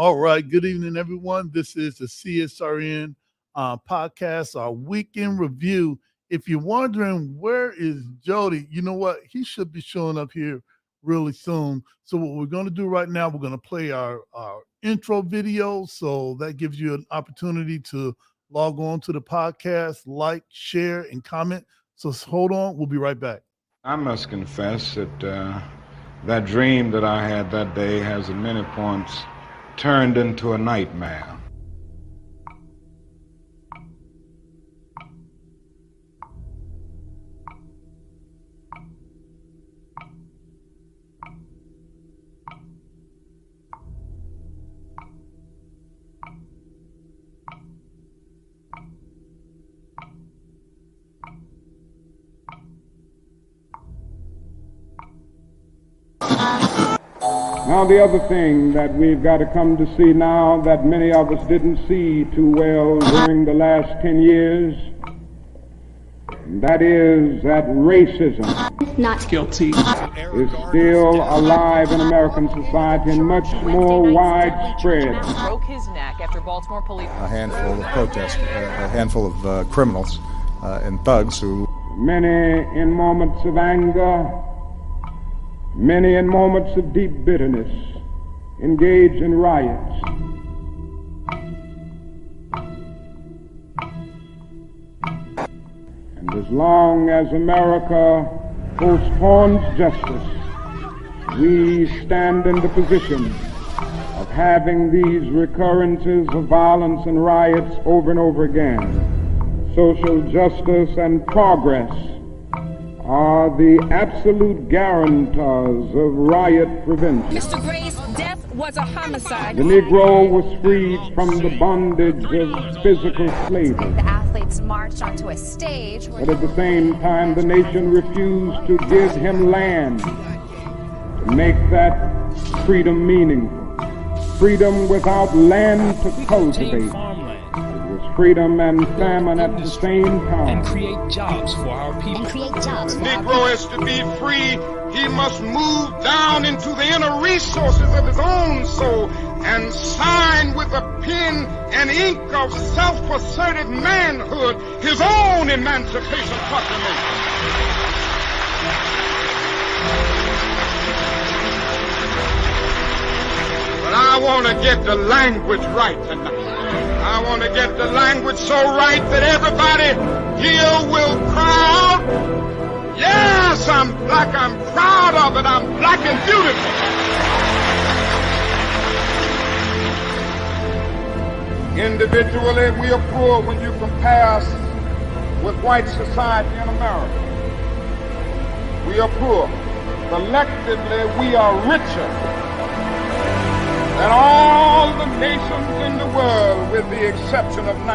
All right. Good evening, everyone. This is the CSRN podcast, our weekend review. If you're wondering where is Jody, you know what? He should be showing up here really soon. So what we're going to do right now, we're going to play our intro video. So that gives you an opportunity to log on to the podcast, like, share, and comment. So hold on. We'll be right back. I must confess that that dream that I had that day has at many points turned into a nightmare. Now, the other thing that we've got to come to see now that many of us didn't see too well during the last 10 years, that is that racism not guilty is still alive in American society and much more widespread. Broke his neck after Baltimore police. A handful of protesters, a handful of criminals and thugs who... Many in moments of anger, many in moments of deep bitterness, engage in riots. And as long as America postpones justice, we stand in the position of having these recurrences of violence and riots over and over again. Social justice and progress are the absolute guarantors of riot prevention. Mr. Gray's death was a homicide. The Negro was freed from the bondage of physical slavery. The athletes marched onto a stage. But at the same time, the nation refused to give him land to make that freedom meaningful. Freedom without land to cultivate. Freedom and famine at the same time. And create jobs for our people. The Negro is to be free. He must move down into the inner resources of his own soul and sign with a pen and ink of self-assertive manhood his own Emancipation Proclamation. But I want to get the language right tonight. I want to get the language so right that everybody here will cry out, yes, I'm black, I'm proud of it, I'm black and beautiful. Individually, we are poor when you compare us with white society in America. We are poor. Collectively, we are richer than all the nations in the world with the exception of 9.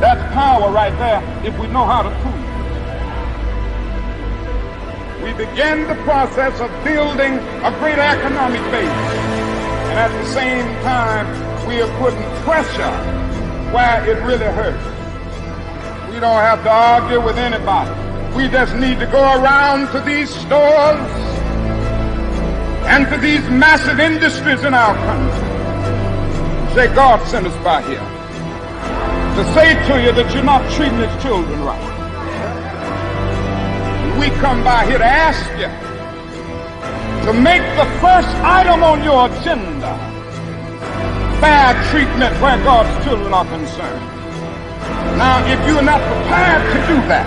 That's power right there if we know how to prove it. We begin the process of building a greater economic base. And at the same time, we are putting pressure where it really hurts. We don't have to argue with anybody. We just need to go around to these stores and to these massive industries in our country. Say, God sent us by here to say to you that you're not treating his children right. We come by here to ask you to make the first item on your agenda fair treatment where God's children are concerned. Now, if you're not prepared to do that,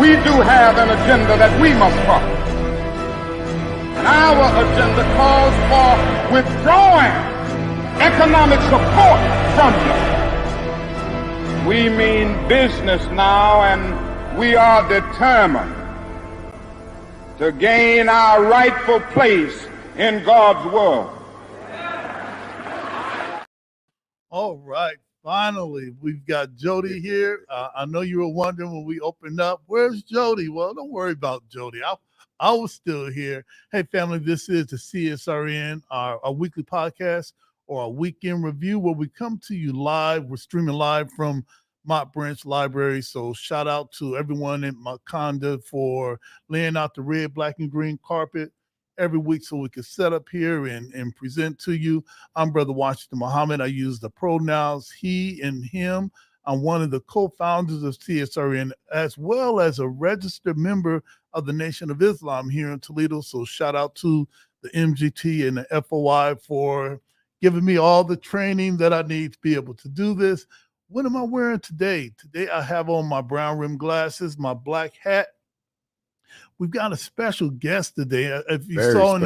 we do have an agenda that we must follow. And our agenda calls for withdrawing economic support from you. We mean business now, and we are determined to gain our rightful place in God's world. All right. Finally, we've got Jody here. I know you were wondering when we opened up, where's Jody? Well, don't worry about Jody. I was still here. Hey, family, this is the CSRN, our weekly podcast or our weekend review where we come to you live. We're streaming live from Mott Branch Library. So shout out to everyone in Maconda for laying out the red, black, and green carpet. every week so we could set up here and present to you. I'm Brother Washington Muhammad. I use the pronouns he and him. I'm one of the co-founders of CSRN, as well as a registered member of the Nation of Islam here in Toledo. So shout out to the MGT and the FOI for giving me all the training that I need to be able to do this. What am I wearing today? Today I have on my brown rim glasses, my black hat. We've got a special guest today. If you saw in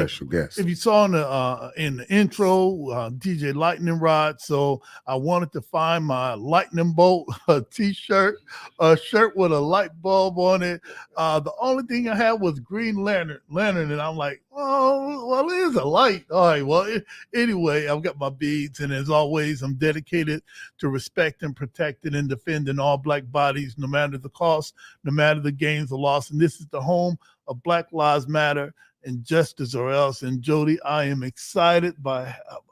the intro, DJ Lightning Rod. So I wanted to find my lightning bolt T-shirt, a shirt with a light bulb on it. The only thing I had was Green Lantern, and I'm like, well, it is a light. All right. Well, anyway, I've got my beads, and as always, I'm dedicated to respecting, protecting, and defending all Black bodies, no matter the cost, no matter the gains or loss. And this is the home of Black Lives Matter and Justice or Else. And Jody, I am excited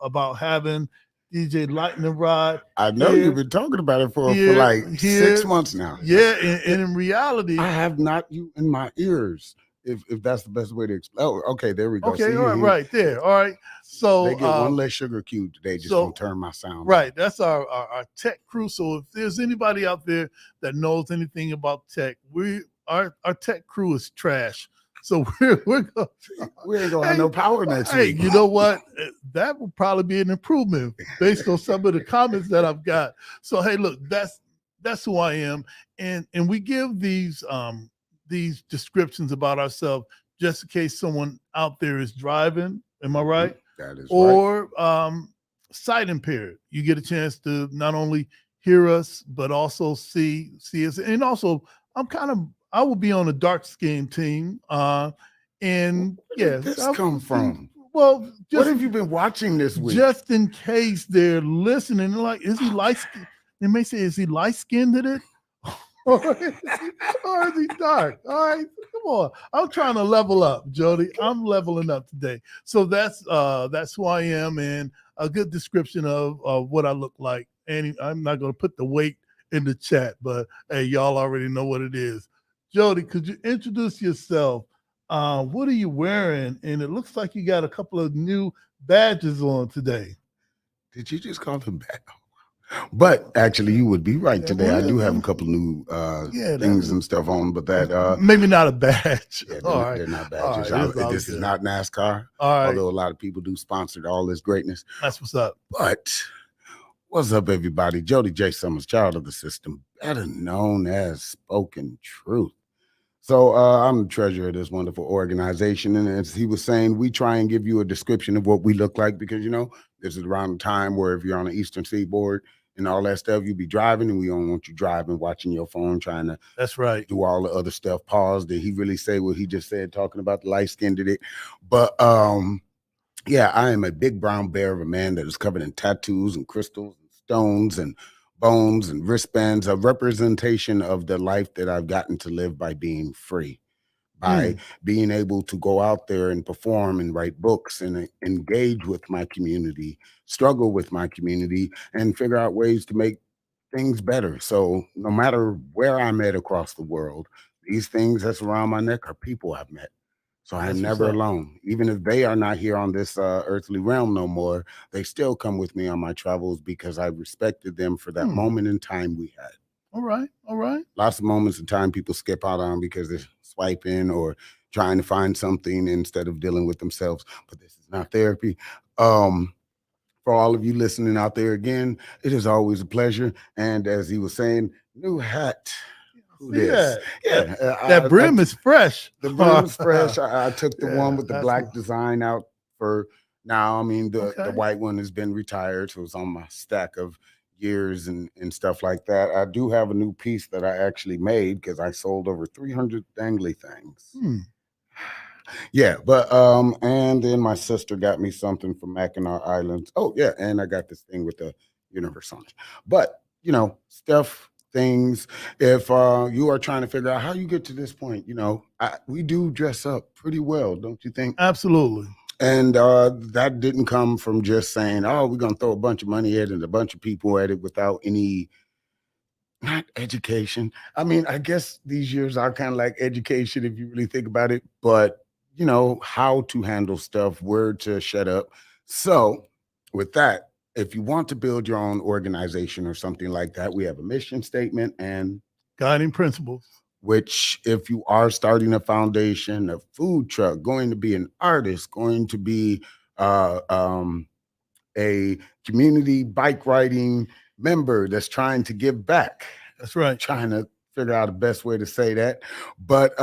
about having DJ Lightning Rod. I know you've been talking about it for like 6 months now. Yeah, and in reality, I have not you in my ears. If that's the best way to explain. Oh, okay, there we go. Okay, all right there. All right. So they get one less sugar cube today just to turn my sound. Right. On. That's our tech crew. So if there's anybody out there that knows anything about tech, our tech crew is trash. So we ain't gonna have no power next week. You know what? That will probably be an improvement based on some of the comments that I've got. So hey, look, that's who I am, and we give these descriptions about ourselves just in case someone out there is driving. Am I right? That is or sight impaired. You get a chance to not only hear us but also see us, and also I will be on a dark skin team. And where did this come from? Well, what have you been watching this week? Just in case they're listening, they're like, is he light skinned? They may say, is he light skinned in it? or is he dark? All right, come on. I'm trying to level up, Jody. I'm leveling up today. So that's who I am, and a good description of what I look like. And I'm not going to put the weight in the chat, but hey, y'all already know what it is. Jody, could you introduce yourself? What are you wearing? And it looks like you got a couple of new badges on today. Did you just call them badges? But actually, you would be right today. I do have a couple new things and stuff on, but that maybe not a badge. Yeah, they're not badges. This is not NASCAR. Although a lot of people do sponsor all this greatness. That's what's up. But what's up, everybody? Jody J. Summers, child of the system, better known as Spoken Truth. So I'm the treasurer of this wonderful organization, and as he was saying, we try and give you a description of what we look like because this is around the time where if you're on the Eastern Seaboard and all that stuff, you be driving, and we don't want you driving, watching your phone, trying to do all the other stuff. Pause. Did he really say what he just said, talking about the light skin today? But yeah, I am a big brown bear of a man that is covered in tattoos and crystals and stones and bones and wristbands, a representation of the life that I've gotten to live by being free, by being able to go out there and perform and write books and engage with my community, struggle with my community, and figure out ways to make things better. So no matter where I'm at across the world, these things that's around my neck are people I've met. So I'm never alone. Even if they are not here on this earthly realm no more, they still come with me on my travels because I respected them for that moment in time we had. All right. Lots of moments in time people skip out on because they're swiping or trying to find something instead of dealing with themselves. But this is not therapy. For all of you listening out there again, it is always a pleasure. And as he was saying, new hat. That brim is fresh. The brim is fresh. I took the one with the black design out for now. I mean, the white one has been retired, so it's on my stack of years and stuff like that. I do have a new piece that I actually made because I sold over 300 dangly things. Yeah, but and then my sister got me something from Mackinac Islands. Oh yeah, and I got this thing with the universe on it. But stuff. Things, if you are trying to figure out how you get to this point, we do dress up pretty well, don't you think? Absolutely. And that didn't come from just saying, oh, we're going to throw a bunch of money at it and a bunch of people at it without any, not education. I mean, I guess these years are kind of like education if you really think about it, but how to handle stuff, where to shut up. So with that, if you want to build your own organization or something like that, we have a mission statement and guiding principles. Which, if you are starting a foundation, a food truck, going to be an artist, going to be uh, um, a community bike riding member that's trying to give back. That's right. Trying to figure out the best way to say that. But,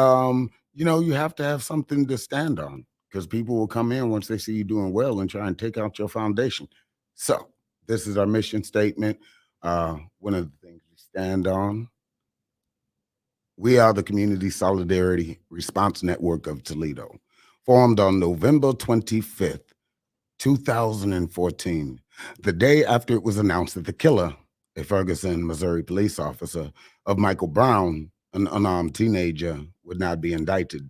you have to have something to stand on, because people will come in once they see you doing well and try and take out your foundation. So this is our mission statement. One of the things we stand on. We are the Community Solidarity Response Network of Toledo, formed on November 25th, 2014, the day after it was announced that the killer, a Ferguson, Missouri police officer, of Michael Brown, an unarmed teenager, would not be indicted.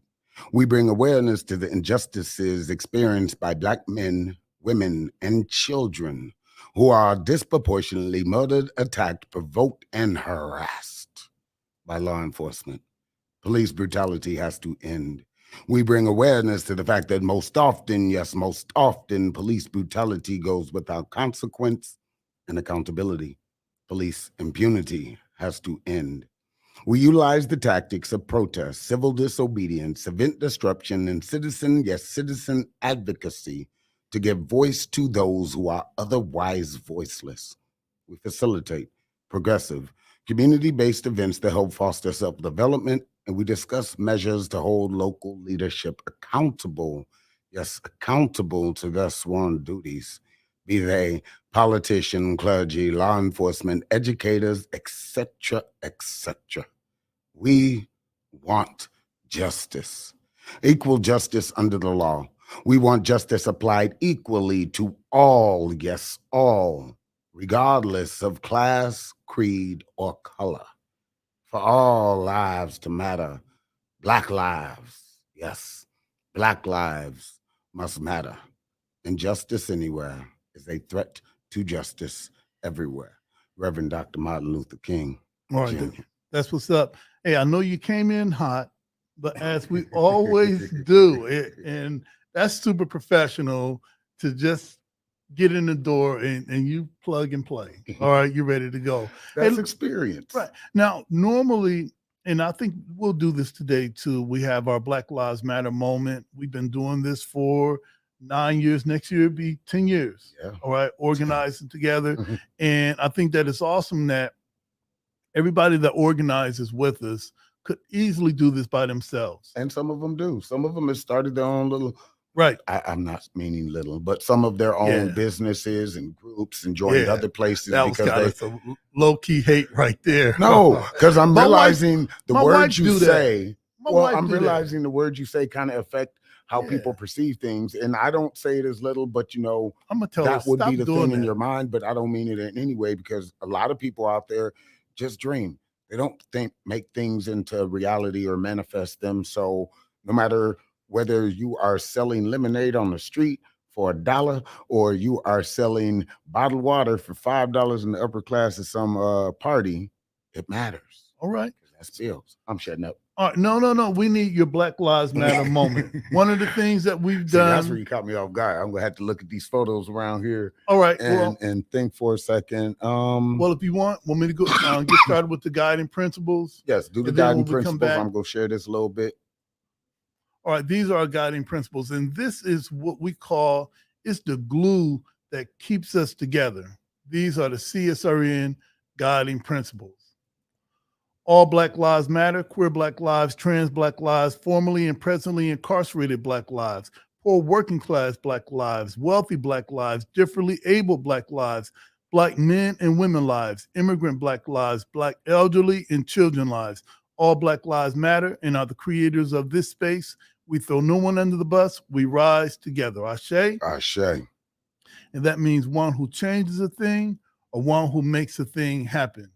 We bring awareness to the injustices experienced by Black men, women, and children who are disproportionately murdered, attacked, provoked, and harassed by law enforcement. Police brutality has to end. We bring awareness to the fact that most often, police brutality goes without consequence and accountability. Police impunity has to end. We utilize the tactics of protest, civil disobedience, event disruption, and citizen advocacy to give voice to those who are otherwise voiceless. We facilitate progressive, community-based events that help foster self-development, and we discuss measures to hold local leadership accountable to their sworn duties, be they politician, clergy, law enforcement, educators, etc., etc. We want justice, equal justice under the law. We want justice applied equally to all, yes, all, regardless of class, creed, or color. For all lives to matter, Black lives, yes, Black lives must matter. Injustice anywhere is a threat to justice everywhere. Reverend Dr. Martin Luther King. All right, Jr. that's what's up. Hey, I know you came in hot, but as we always do, and that's super professional to just get in the door and you plug and play. All right, you're ready to go. That's experience. Right. Now, normally, and I think we'll do this today too, we have our Black Lives Matter moment. We've been doing this for 9 years. Next year, it'll be 10 years. Yeah. All right, organizing together. And I think that it's awesome that everybody that organizes with us could easily do this by themselves. And some of them do. Some of them have started their own little, right. I'm not meaning little, but some of their own businesses and groups and joined other places. That was kind of some low-key hate right there. No, because I'm realizing the words you say. Well, I'm realizing the words you say kind of affect how people perceive things. And I don't say it as little, but I'm gonna tell that would be the thing in that. your mind, but I don't mean it in any way, because a lot of people out there just dream. They don't make things into reality or manifest them. So no matter whether you are selling lemonade on the street for $1 or you are selling bottled water for $5 in the upper class at some party, it matters. All right. That's bills. I'm shutting up. All right. No. We need your Black Lives Matter moment. One of the things that we've done. That's where you caught me off guard. I'm gonna have to look at these photos around here. All right. And think for a second. Well, if you want me to go get started with the guiding principles. Yes, do the guiding principles. I'm gonna share this a little bit. All right, these are our guiding principles, and this is what we call, it's the glue that keeps us together. These are the CSRN guiding principles. All Black lives matter, queer Black lives, trans Black lives, formerly and presently incarcerated Black lives, poor working class Black lives, wealthy Black lives, differently able Black lives, Black men and women lives, immigrant Black lives, Black elderly and children lives. All Black lives matter and are the creators of this space. We throw no one under the bus. We rise together. Ashe. Ashe. And that means one who changes a thing or one who makes a thing happen.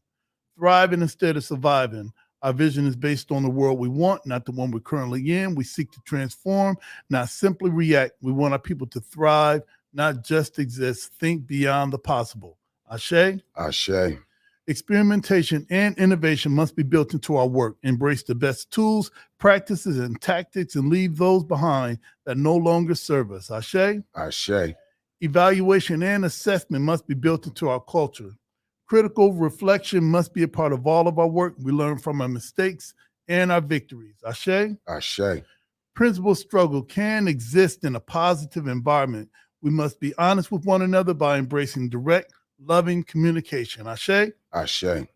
Thriving instead of surviving. Our vision is based on the world we want, not the one we're currently in. We seek to transform, not simply react. We want our people to thrive, not just exist. Think beyond the possible. Ashe. Ashe. Experimentation and innovation must be built into our work. Embrace the best tools, practices, and tactics, and leave those behind that no longer serve us. Ashe? Ashe. Evaluation and assessment must be built into our culture. Critical reflection must be a part of all of our work. We learn from our mistakes and our victories. Ashe? Ashe. Principal struggle can exist in a positive environment. We must be honest with one another by embracing direct, loving communication. Ashe? Ashe.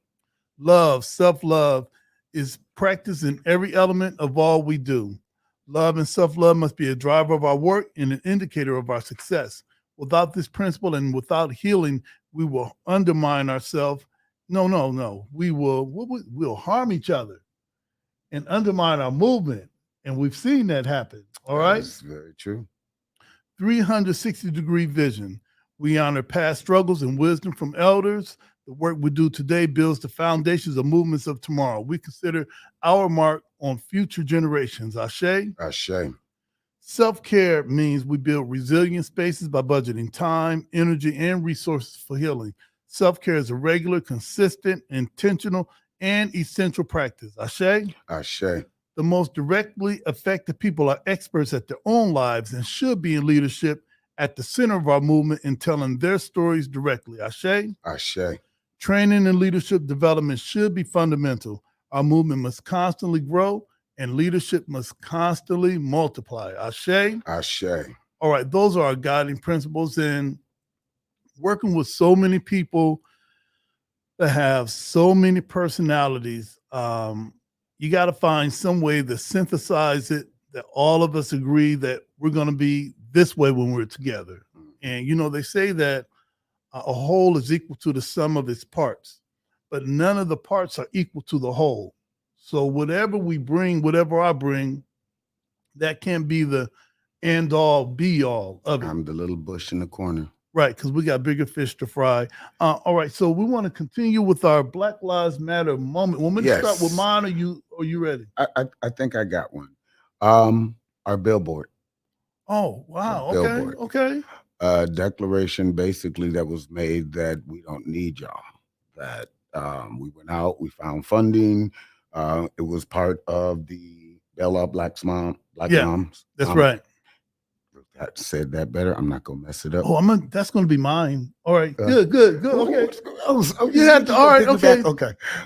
Love, self-love is practiced in every element of all we do. Love and self-love must be a driver of our work and an indicator of our success. Without this principle and without healing, we will undermine ourselves. No. We'll harm each other and undermine our movement. And we've seen that happen. All right. That's very true. 360-degree vision. We honor past struggles and wisdom from elders. The work we do today builds the foundations of movements of tomorrow. We consider our mark on future generations. Ashe? Ashe. Self-care means we build resilient spaces by budgeting time, energy, and resources for healing. Self-care is a regular, consistent, intentional, and essential practice. Ashe? Ashe. The most directly affected people are experts at their own lives and should be in leadership at the center of our movement and telling their stories directly. Ashe? Ashe. Training and leadership development should be fundamental. Our movement must constantly grow and leadership must constantly multiply. Ashe? Ashe. All right, those are our guiding principles. And working with so many people that have so many personalities, you got to find some way to synthesize it, that all of us agree that we're going to be this way when we're together. And, you know, they say that a whole is equal to the sum of its parts, but none of the parts are equal to the whole. So whatever we bring, whatever I bring, that can't be the end all be all of it. I'm the little bush in the corner. Right, because we got bigger fish to fry. All right, so we want to continue with our Black Lives Matter moment. Want me to start with mine, or you ready? I think I got one. Our billboard. Oh, wow. Billboard. Okay. Declaration basically that was made that we don't need y'all. That we went out, we found funding. It was part of the Bail Out Black Moms. That's right. That said that better. I'm not gonna mess it up. Oh, that's gonna be mine. All right. Good. Okay. You had to, all right. Okay.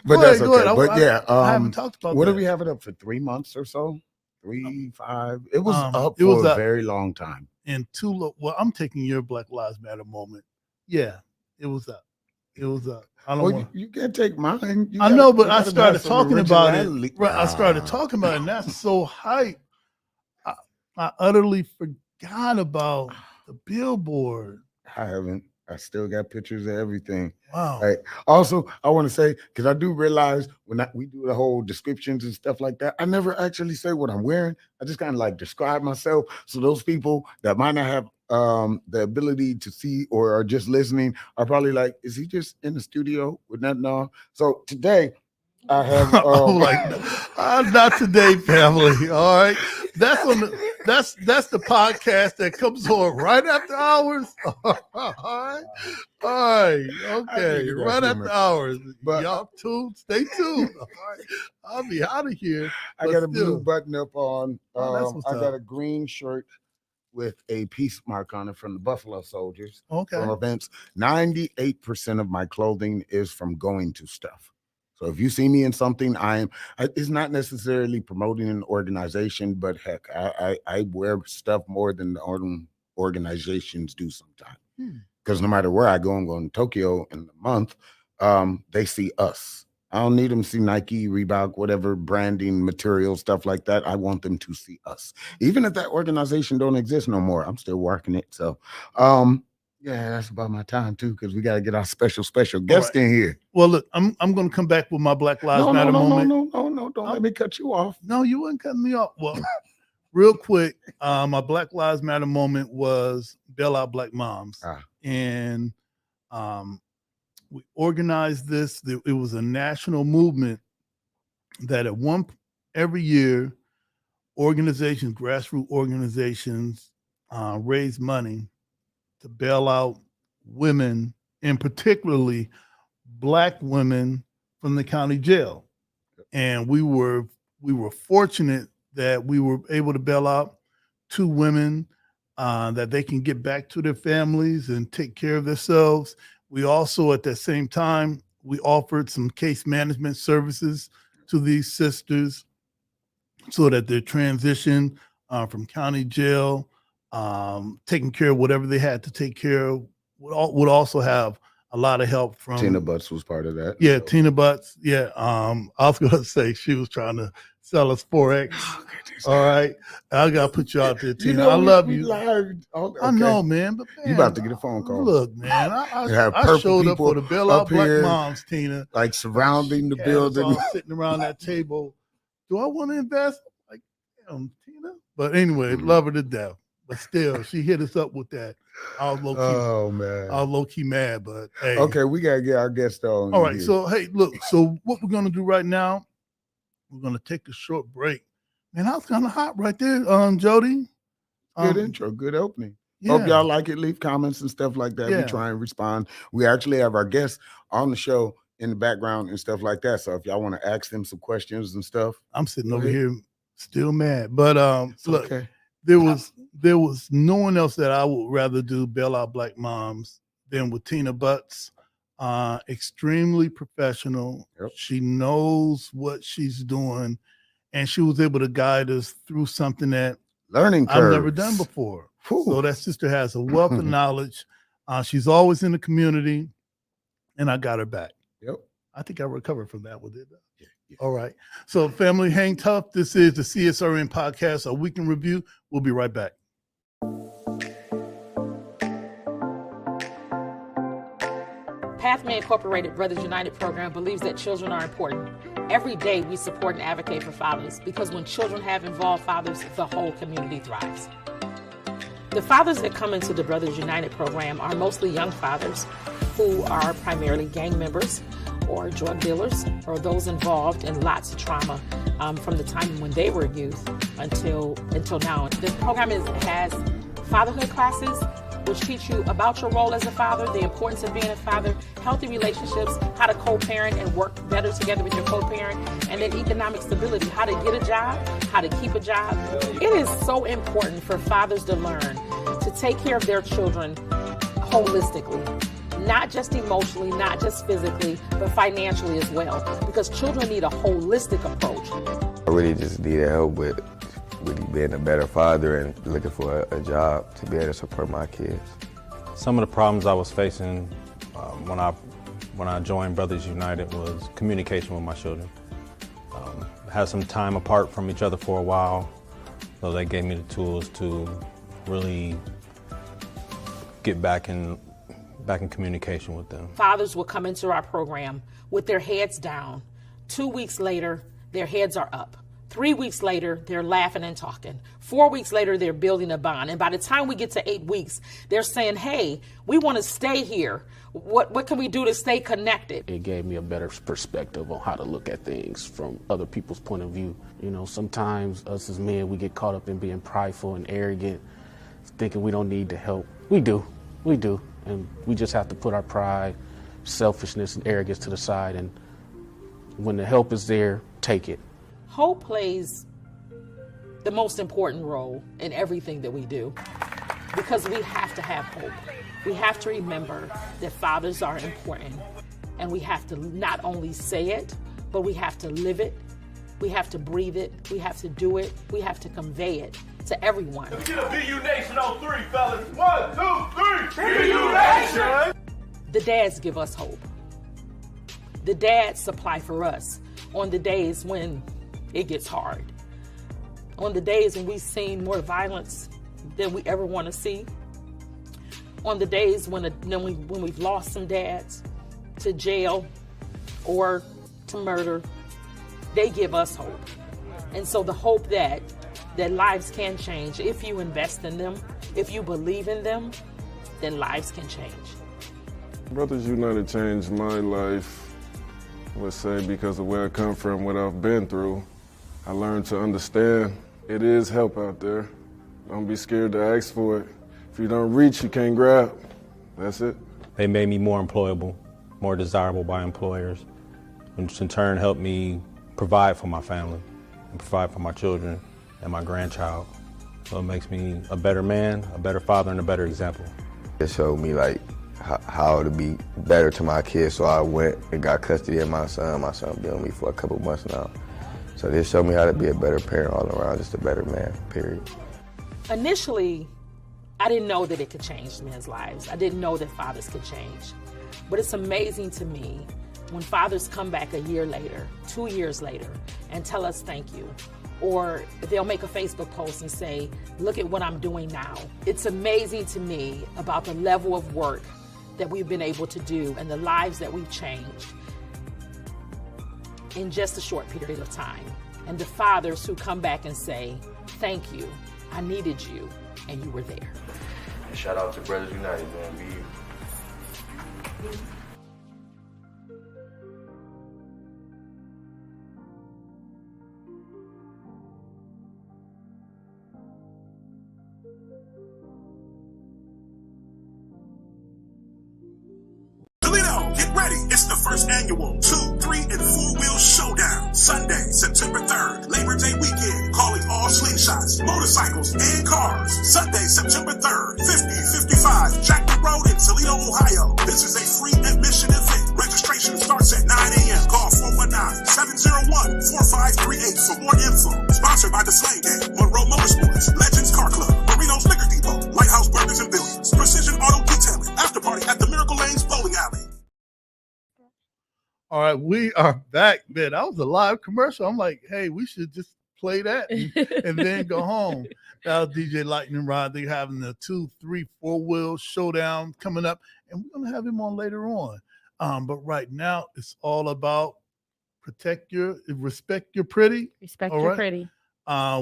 But that's okay. Go ahead. But yeah, I haven't talked about what that. do we have it up for 3 months or so? 3, 5. It was up it was for a up. very long time. And well, I'm taking your Black Lives Matter moment. Yeah, it was up. It was up. I don't want. You can't take mine. I know, but I started talking about it. Right, I started talking about it, and that's so hype. I utterly forgot about the billboard. I haven't. I still got pictures of everything. Wow. Right. Also, I want to say, because I do realize when we do the whole descriptions and stuff like that, I never actually say what I'm wearing. I just kind of like describe myself. So those people that might not have the ability to see or are just listening are probably like, is he just in the studio with nothing on? So today, I have not today, family. All right. That's the podcast that comes on right after hours. All right. Okay. Right after hours. But y'all stay tuned. All right. I'll be out of here. I got a blue button up on. I got a green shirt with a peace mark on it from the Buffalo Soldiers. Okay. From events. 98% of my clothing is from going to stuff. So if you see me in something, it's not necessarily promoting an organization, but heck, I wear stuff more than the organizations do sometimes. Because no matter where I go, I'm going to Tokyo in a month, they see us. I don't need them to see Nike, Reebok, whatever branding material, stuff like that. I want them to see us. Even if that organization don't exist no more, I'm still working it. So, yeah, that's about my time too, because we got to get our special guest in here. Well, look, I'm going to come back with my Black Lives Matter moment. No, don't let me cut you off. No, you wouldn't cut me off. Well, real quick, my Black Lives Matter moment was Bail Out Black Moms. And we organized this. It was a national movement that every year, grassroots organizations raise money to bail out women, and particularly Black women from the county jail. And we were fortunate that we were able to bail out 2 women that they can get back to their families and take care of themselves. We also, at that same time, we offered some case management services to these sisters so that their transition from county jail, taking care of whatever they had to take care of, would also have a lot of help from Tina Butts was part of that. Yeah, so. Tina Butts. Yeah. I was gonna say she was trying to sell us Forex. All right. I gotta put you out there, Tina. I love you. Okay. I know, man, but man, you about to get a phone call. Look, man, I showed up for the bailout Black moms, Tina. Like surrounding the building. All sitting around that table. Do I want to invest? Like, damn, Tina. But anyway, love her to death. But still, she hit us up with that. I was low key. Oh man, I was low key mad, but hey. Okay, we gotta get our guest on. All right, so hey, look. So what we're gonna do right now? We're gonna take a short break. Man, that was kind of hot right there, Jody. Good intro, good opening. Yeah. Hope y'all like it. Leave comments and stuff like that. We try and respond. We actually have our guests on the show in the background and stuff like that. So if y'all want to ask them some questions and stuff, I'm sitting over here still mad, but look. Okay. There was no one else that I would rather do bail out Black moms than with Tina Butts. Extremely professional. Yep. She knows what she's doing, and she was able to guide us through something that learning curves. I've never done before. Whew. So that sister has a wealth of knowledge. She's always in the community, and I got her back. Yep. I think I recovered from that with it. Yeah. All right. So family, hang tough. This is the CSRN podcast, a week in review. We'll be right back. Pathway Incorporated Brothers United program believes that children are important. Every day we support and advocate for fathers because when children have involved fathers, the whole community thrives. The fathers that come into the Brothers United program are mostly young fathers who are primarily gang members or drug dealers or those involved in lots of trauma from the time when they were youth until now. This program has fatherhood classes which teach you about your role as a father, the importance of being a father, healthy relationships, how to co-parent and work better together with your co-parent, and then economic stability, how to get a job, how to keep a job. It is so important for fathers to learn to take care of their children holistically. Not just emotionally, not just physically, but financially as well. Because children need a holistic approach. I really just needed help with really being a better father and looking for a job to be able to support my kids. Some of the problems I was facing when I joined Brothers United was communication with my children. Had some time apart from each other for a while, so they gave me the tools to really get back in communication with them. Fathers will come into our program with their heads down. 2 weeks later, their heads are up. 3 weeks later, they're laughing and talking. 4 weeks later, they're building a bond. And by the time we get to 8 weeks, they're saying, hey, we want to stay here. What can we do to stay connected? It gave me a better perspective on how to look at things from other people's point of view. You know, sometimes us as men, we get caught up in being prideful and arrogant, thinking we don't need the help. We do. And we just have to put our pride, selfishness, and arrogance to the side. And when the help is there, take it. Hope plays the most important role in everything that we do because we have to have hope. We have to remember that fathers are important, and we have to not only say it, but we have to live it. We have to breathe it. We have to do it. We have to convey it to everyone. Let's get a BU Nation on 3, fellas. 1, 2, 3. BU Nation! The dads give us hope. The dads supply for us on the days when it gets hard. On the days when we've seen more violence than we ever want to see. On the days when we've lost some dads to jail or to murder, they give us hope. And so the hope that lives can change. If you invest in them, if you believe in them, then lives can change. Brothers United changed my life, I would say, because of where I come from, what I've been through. I learned to understand it is help out there. Don't be scared to ask for it. If you don't reach, you can't grab. That's it. They made me more employable. more desirable by employers, which in turn helped me provide for my family and provide for my children and my grandchild. So it makes me a better man, a better father, and a better example. It showed me like how to be better to my kids, so I went and got custody of my son. My son been with me for a couple months now. So this showed me how to be a better parent all around, just a better man, period. Initially, I didn't know that it could change men's lives. I didn't know that fathers could change. But it's amazing to me when fathers come back a year later, 2 years later, and tell us thank you. Or they'll make a Facebook post and say, look at what I'm doing now. It's amazing to me about the level of work that we've been able to do and the lives that we've changed in just a short period of time. And the fathers who come back and say, thank you, I needed you, and you were there. And shout out to Brothers United, man. Be you. Get ready, it's the first annual 2, 3, and 4-wheel showdown. Sunday, September 3rd, Labor Day weekend, calling all slingshots, motorcycles, and cars. Sunday, September 3rd, 5055 Jackman Road in Toledo, Ohio. This is a free admission event. Registration starts at 9 a.m. Call 419-701-4538 for more info. Sponsored by the Slang Gang, Monroe Motorsports, Legends Car Club, Marino's Liquor Depot, Lighthouse Burgers and Billions, Precision Auto Detailing, After Party at the Miracle Lanes Bowling Alley. All right, we are back, man. That was a live commercial. I'm like, hey, we should just play that and then go home. Now, DJ Lightning Rod, they're having the 2, 3, 4-wheel showdown coming up, and we're going to have him on later on. But right now, it's all about respect your pretty. Respect all your right? pretty.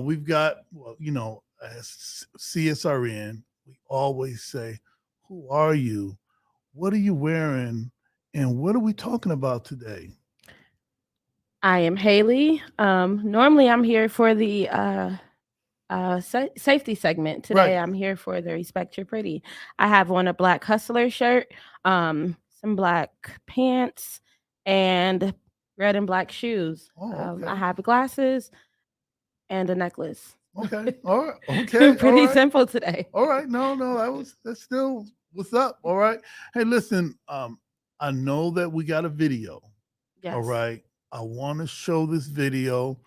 We've got, well, you know, as CSRN, we always say, who are you? What are you wearing? And what are we talking about today? I am Haley. Normally I'm here for the safety segment. Today I'm here for the Respect Your Pretty. I have on a black hustler shirt, some black pants, and red and black shoes. I have glasses and a necklace. Okay. All right. Okay. Pretty simple today. All right. No, that's still what's up. All right. Hey, listen, I know that we got a video. Yes. All right. I want to show this video,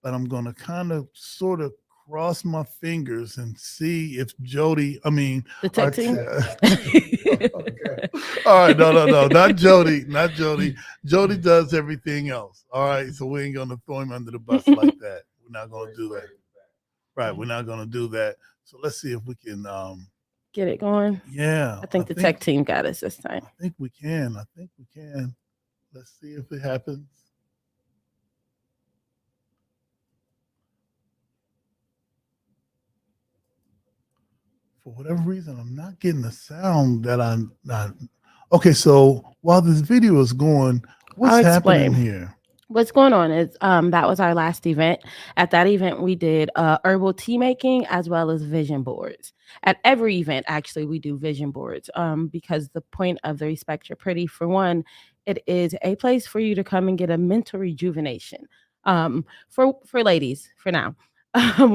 but I'm going to kind of sort of cross my fingers and see if Jody, the tech team. Okay. All right. No, not Jody. Jody does everything else. All right. So we ain't going to throw him under the bus like that. We're not going to do that. Right. We're not going to do that. So let's see if we can get it going. Yeah. I think the tech team got us this time. I think we can. Let's see if it happens. For whatever reason, I'm not getting the sound that I'm not. Okay, so while this video is going, what's happening here? What's going on is that was our last event. At that event, we did herbal tea making as well as vision boards. At every event, actually, we do vision boards because the point of the Respect Your Pretty, for one, it is a place for you to come and get a mental rejuvenation for ladies for now.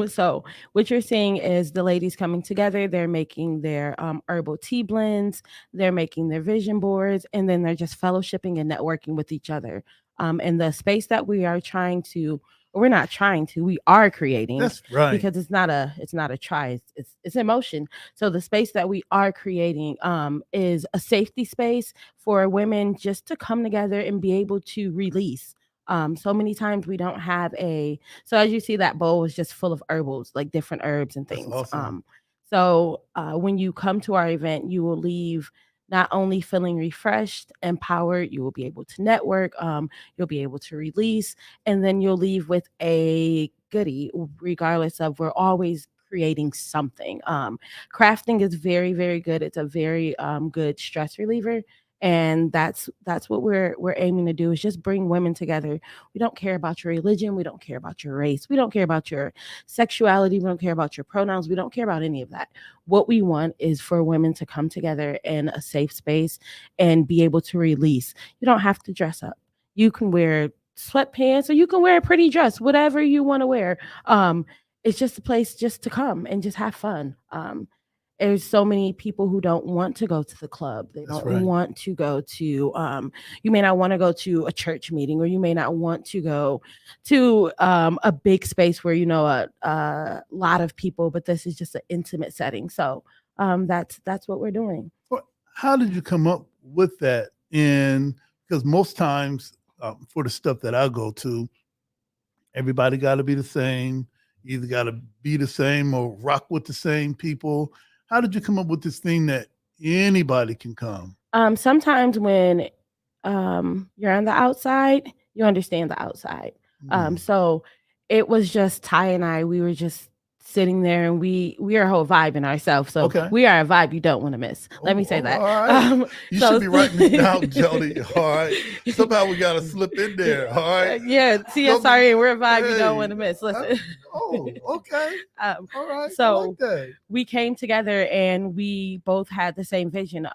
So what you're seeing is the ladies coming together. They're making their herbal tea blends. They're making their vision boards, and then they're just fellowshipping and networking with each other. And the space that we are we are creating. That's right. Because it's not a try, it's in motion. So the space that we are creating is a safety space for women just to come together and be able to release. So many times we don't have so as you see, that bowl is just full of herbals, like different herbs and things. Awesome. So when you come to our event, you will leave not only feeling refreshed, empowered, you will be able to network, you'll be able to release, and then you'll leave with a goodie, regardless of, we're always creating something. Crafting is very, very good. It's a very good stress reliever. And that's what we're aiming to do, is just bring women together. We don't care about your religion, we don't care about your race, we don't care about your sexuality, we don't care about your pronouns, we don't care about any of that. What we want is for women to come together in a safe space and be able to release. You don't have to dress up. You can wear sweatpants or you can wear a pretty dress, whatever you want to wear. It's just a place just to come and just have fun. There's so many people who don't want to go to the club. They don't want to go to, you may not want to go to a church meeting, or you may not want to go to a big space where, a lot of people, but this is just an intimate setting. So that's what we're doing. How did you come up with that? Because most times for the stuff that I go to, everybody got to be the same. You either got to be the same or rock with the same people. How did you come up with this thing that anybody can come? Sometimes when you're on the outside, you understand the outside. So it was just Ty and I. We were just sitting there, and we are a whole vibe in ourselves. So we are a vibe you don't want to miss. Let me say that. All right. You should be writing this down, Jody. All right. Somehow we got to slip in there. All right. Yeah. CSRN, we're a vibe you don't want to miss. Listen. Okay. All right. So I like we came together and we both had the same vision.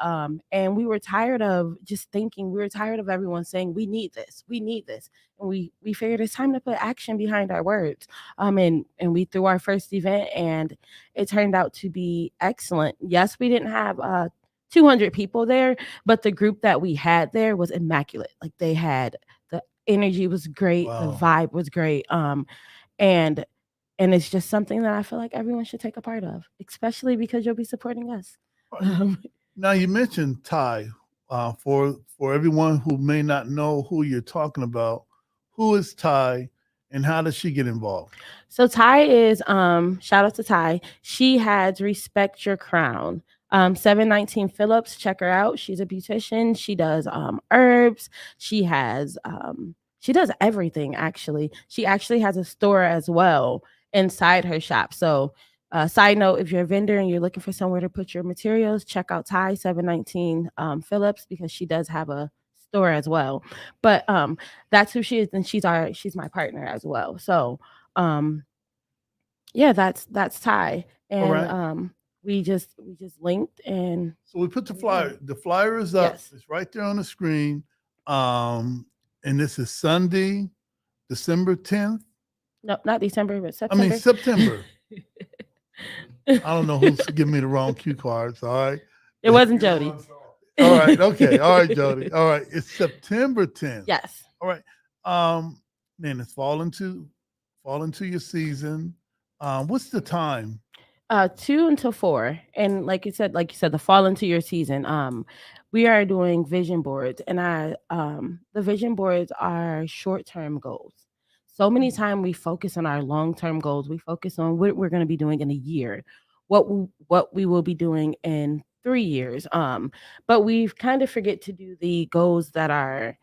And we were tired of just thinking. We were tired of everyone saying, we need this. We need this. And we figured it's time to put action behind our words. And we threw our first event, and it turned out to be excellent. Yes, we didn't have 200 people there, but the group that we had there was immaculate. Like, they had, the energy was great, the vibe was great. And it's just something that I feel like everyone should take a part of, especially because you'll be supporting us. Now, you mentioned Ty. For everyone who may not know who you're talking about, who is Ty and how does she get involved? So Ty is, shout out to Ty. She has Respect Your Crown. 719 Phillips, check her out. She's a beautician. She does herbs. She has she does everything, actually. She actually has a store as well inside her shop. So side note, if you're a vendor and you're looking for somewhere to put your materials, check out Ty 719 Phillips, because she does have a store as well. But that's who she is, and she's my partner as well. So yeah, that's Ty. And we just linked, and so we put the flyer. The flyer is up. Yes. It's right there on the screen. And this is Sunday, December 10th. No, not December, but September. I mean September. I don't know who's giving me the wrong cue cards. All right. It wasn't Jody. All right. Okay. All right, Jody. All right. It's September 10th. Yes. All right. Man, it's fall into your season. What's the time? 2 until 4. And like you said, the fall into your season. We are doing vision boards, and the vision boards are short-term goals. So many times we focus on our long-term goals. We focus on what we're going to be doing in a year, what we will be doing in 3 years. But we kind of forget to do the goals that are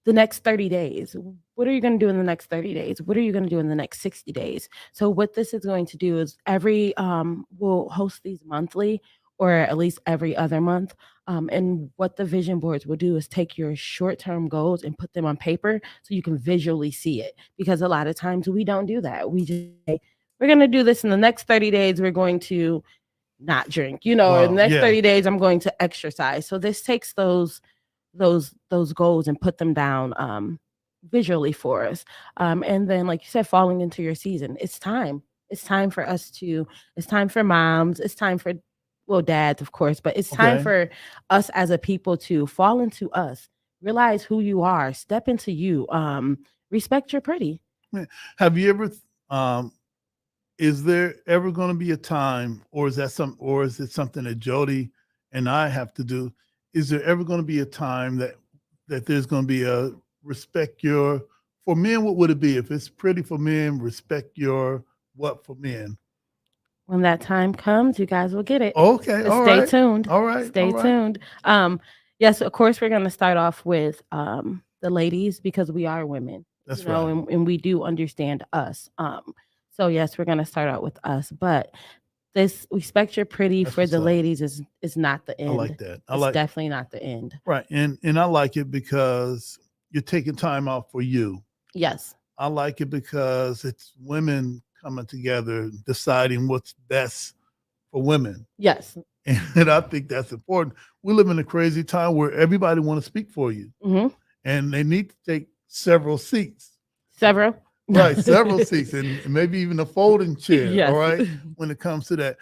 the next 30 days. What are you going to do in the next 30 days? What are you going to do in the next 60 days? So what this is going to do is we'll host these monthly, or at least every other month. And what the vision boards will do is take your short-term goals and put them on paper so you can visually see it. Because a lot of times we don't do that. We just say, we're going to do this in the next 30 days. We're going to not drink, in the next 30 days, I'm going to exercise. So this takes those goals and put them down visually for us. And then, like you said, falling into your season, it's time. It's time for moms. It's time for, dads, of course, but it's time for us as a people to fall into us, realize who you are, step into you, respect your pretty. Have you ever, is there ever going to be a time, or is it something that Jody and I have to do? Is there ever going to be a time that there's going to be a respect your, for men, what would it be? If it's pretty for men, respect your what for men? When that time comes, you guys will get it. Okay. So stay tuned. All right. Stay tuned. Yes, of course, we're going to start off with the ladies, because we are women. That's right. And we do understand us. So yes, we're going to start out with us, but this respect your pretty That's for what's the up. ladies is not the end. I like that. It's definitely not the end. Right. And I like it because you're taking time out for you. Yes. I like it because it's women coming together, deciding what's best for women. Yes. And I think that's important. We live in a crazy time where everybody want to speak for you. Mm-hmm. And they need to take several seats. Several? Right, several seats, and maybe even a folding chair. Yes. All right, when it comes to that.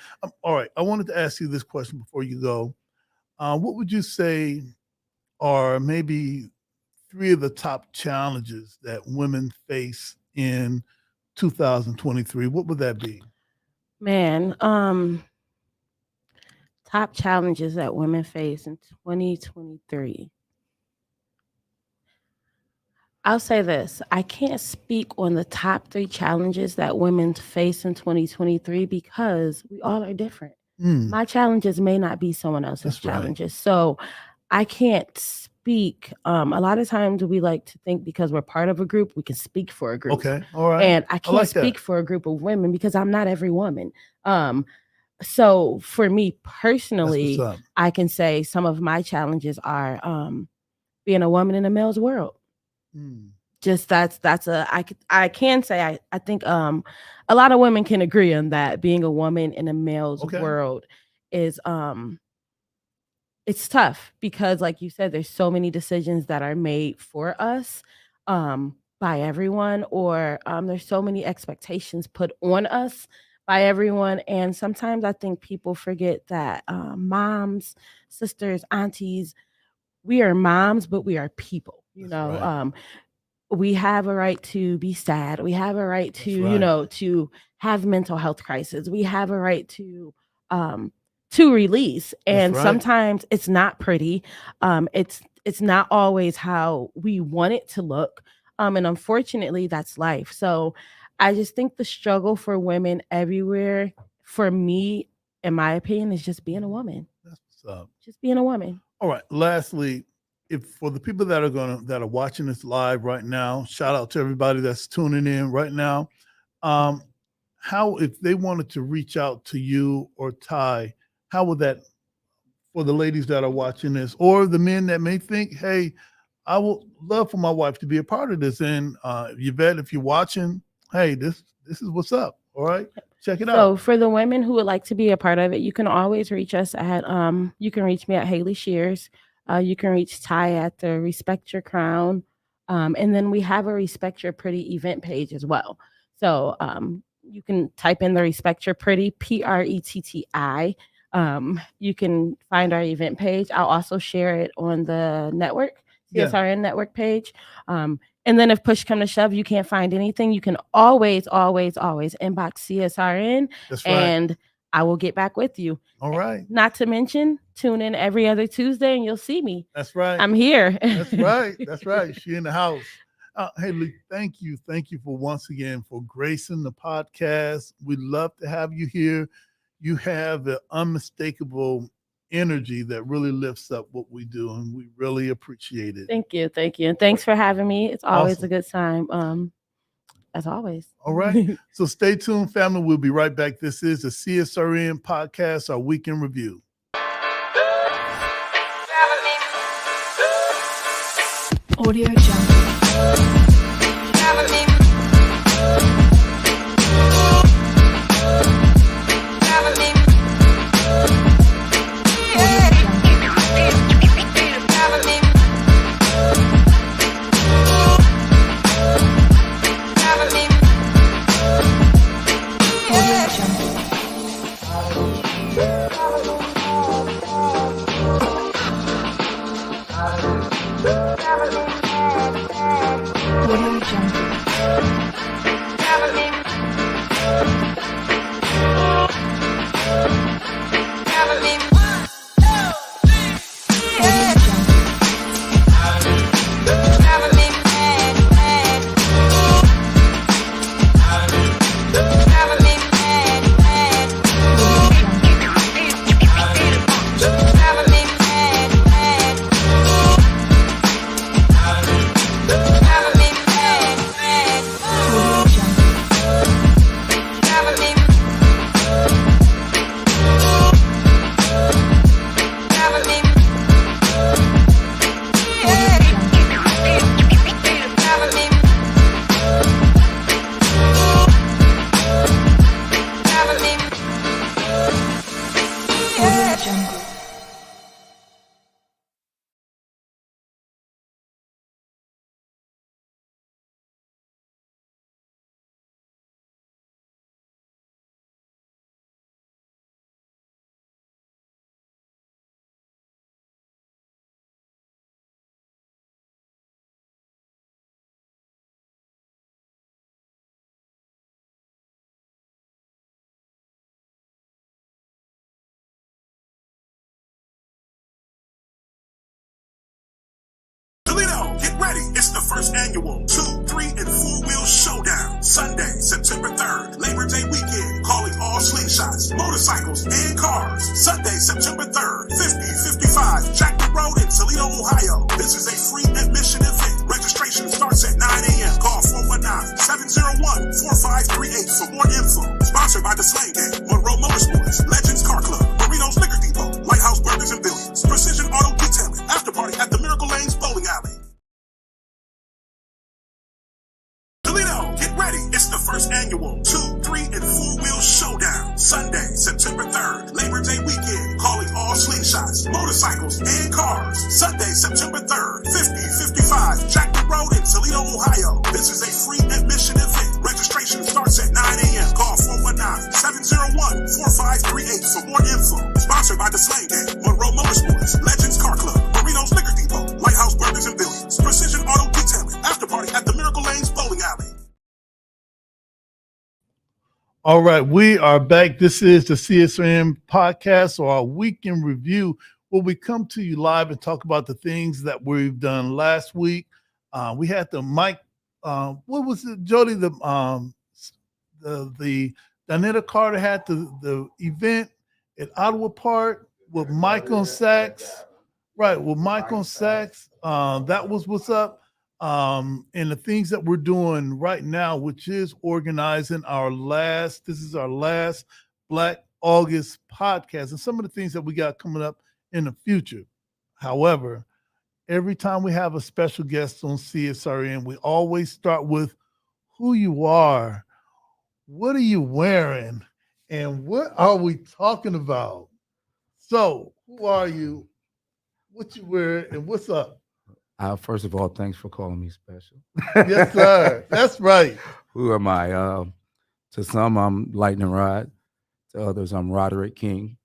All right, I wanted to ask you this question before you go. What would you say are maybe 3 of the top challenges that women face in 2023? What would that be? Man, top challenges that women face in 2023. I'll say this. I can't speak on the top 3 challenges that women face in 2023 because we all are different. My challenges may not be someone else's challenges. So I can't speak. A lot of times we like to think because we're part of a group, we can speak for a group. Okay, all right. And I can't like speak for a group of women because I'm not every woman. So for me personally, I can say some of my challenges are being a woman in a male's world. Just I can say I think a lot of women can agree on that. Being a woman in a male's world is it's tough because, like you said, there's so many decisions that are made for us by everyone, or there's so many expectations put on us by everyone. And sometimes I think people forget that moms, sisters, aunties, we are moms, but we are people. We have a right to be sad. We have a right to, to have mental health crisis. We have a right to release. And sometimes it's not pretty. It's not always how we want it to look. And unfortunately, that's life. So I just think the struggle for women everywhere, for me, in my opinion, is just being a woman. That's what's up. Just being a woman. All right. Lastly, if for the people that are watching this live right now, shout out to everybody that's tuning in right now. How, if they wanted to reach out to you or Ty, how would that, for the ladies that are watching this, or the men that may think, hey, I would love for my wife to be a part of this. And Yvette, if you're watching, hey, this is what's up. All right, check it out. So for the women who would like to be a part of it, you can always reach us at you can reach me at Haley Sheares. You can reach Ty at the Respect Your Crown. And then we have a Respect Your Pretty event page as well. So you can type in the Respect Your Pretty, PRETTI. You can find our event page. I'll also share it on the network, CSRN network page. And then if push come to shove, you can't find anything, you can always inbox CSRN. That's right. And I will get back with you. All right. Not to mention, tune in every other Tuesday and you'll see me. That's right. I'm here. That's right. That's right. She in the house. Hey, Lee, thank you. Thank you for once again for gracing the podcast. We'd love to have you here. You have the unmistakable energy that really lifts up what we do, and we really appreciate it. Thank you. Thank you. And thanks for having me. It's always a good time. As always. All right. So stay tuned, family. We'll be right back. This is the CSRN podcast, our weekend review. Audio Jungle. Jungle. Get ready. It's the first annual 2, 3, and 4-wheel showdown. Sunday, September 3rd, Labor Day weekend. Calling all slingshots, motorcycles, and cars. Sunday, September 3rd, 5055 Jackson Road in Toledo, Ohio. This is a free admission event. Registration starts at 9 a.m. Call 419-701-4538 for more info. Sponsored by the Slang Gang, Monroe Motorsports, Legends Car Club, Marino's Liquor Depot, Lighthouse Burgers and Billiards, Precision Auto Detailing, After Party at the Miracle Lanes Bowling Alley. Get ready. It's the first annual 2, 3, and 4-wheel showdown. Sunday, September 3rd, Labor Day weekend. Calling all slingshots, motorcycles, and cars. Sunday, September 3rd, 5055 Jackson Road in Toledo, Ohio. This is a free admission event. Registration starts at 9 a.m. Call 419-701-4538 for more info. Sponsored by the Slang Gang, Monroe Motorsports, Legends Car Club, Marino's Liquor Depot, Lighthouse Burgers and Billiards, Precision Auto Detailing, After Party at the Miracle Lanes Bowling Alley. All right, we are back. This is the CSRN podcast, or our weekend review, where we come to you live and talk about the things that we've done last week. We had the Mike, what was it, Jody? The Donetta Carter had the event at Ottawa Park with Mike on sax, right? With Mike on sax. That was what's up. And the things that we're doing right now, which is organizing this is our last Black August podcast, and some of the things that we got coming up in the future. However, every time we have a special guest on CSRN, we always start with who you are, what are you wearing, and what are we talking about? So, who are you, what you wearing, and what's up? First of all, thanks for calling me special. Yes, sir. That's right. Who am I? To some, I'm Lightning Rod. To others, I'm Roderick King.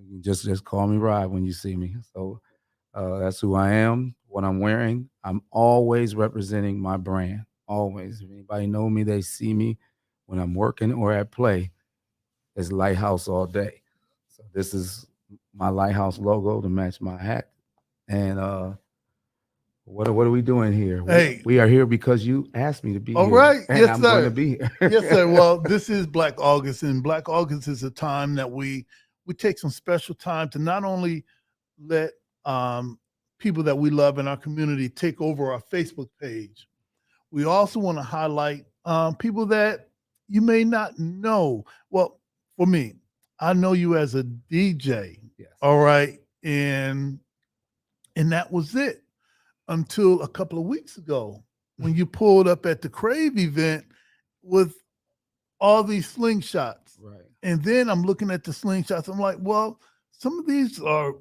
You just call me Rod when you see me. So that's who I am. What I'm wearing, I'm always representing my brand. Always. If anybody know me, they see me when I'm working or at play. It's Lighthouse all day. So this is my Lighthouse logo to match my hat. And what are we doing here? Hey, we are here because you asked me to be all here. right. And Yes, I'm sir. going to be here. Yes, sir. Well, this is Black August, and Black August is a time that we take some special time to not only let people that we love in our community take over our Facebook page. We also want to highlight people that you may not know. Well, for me, I know you as a DJ. Yes. All right. And that was it until a couple of weeks ago when you pulled up at the Crave event with all these slingshots. Right. And then I'm looking at the slingshots. I'm like, well, some of these are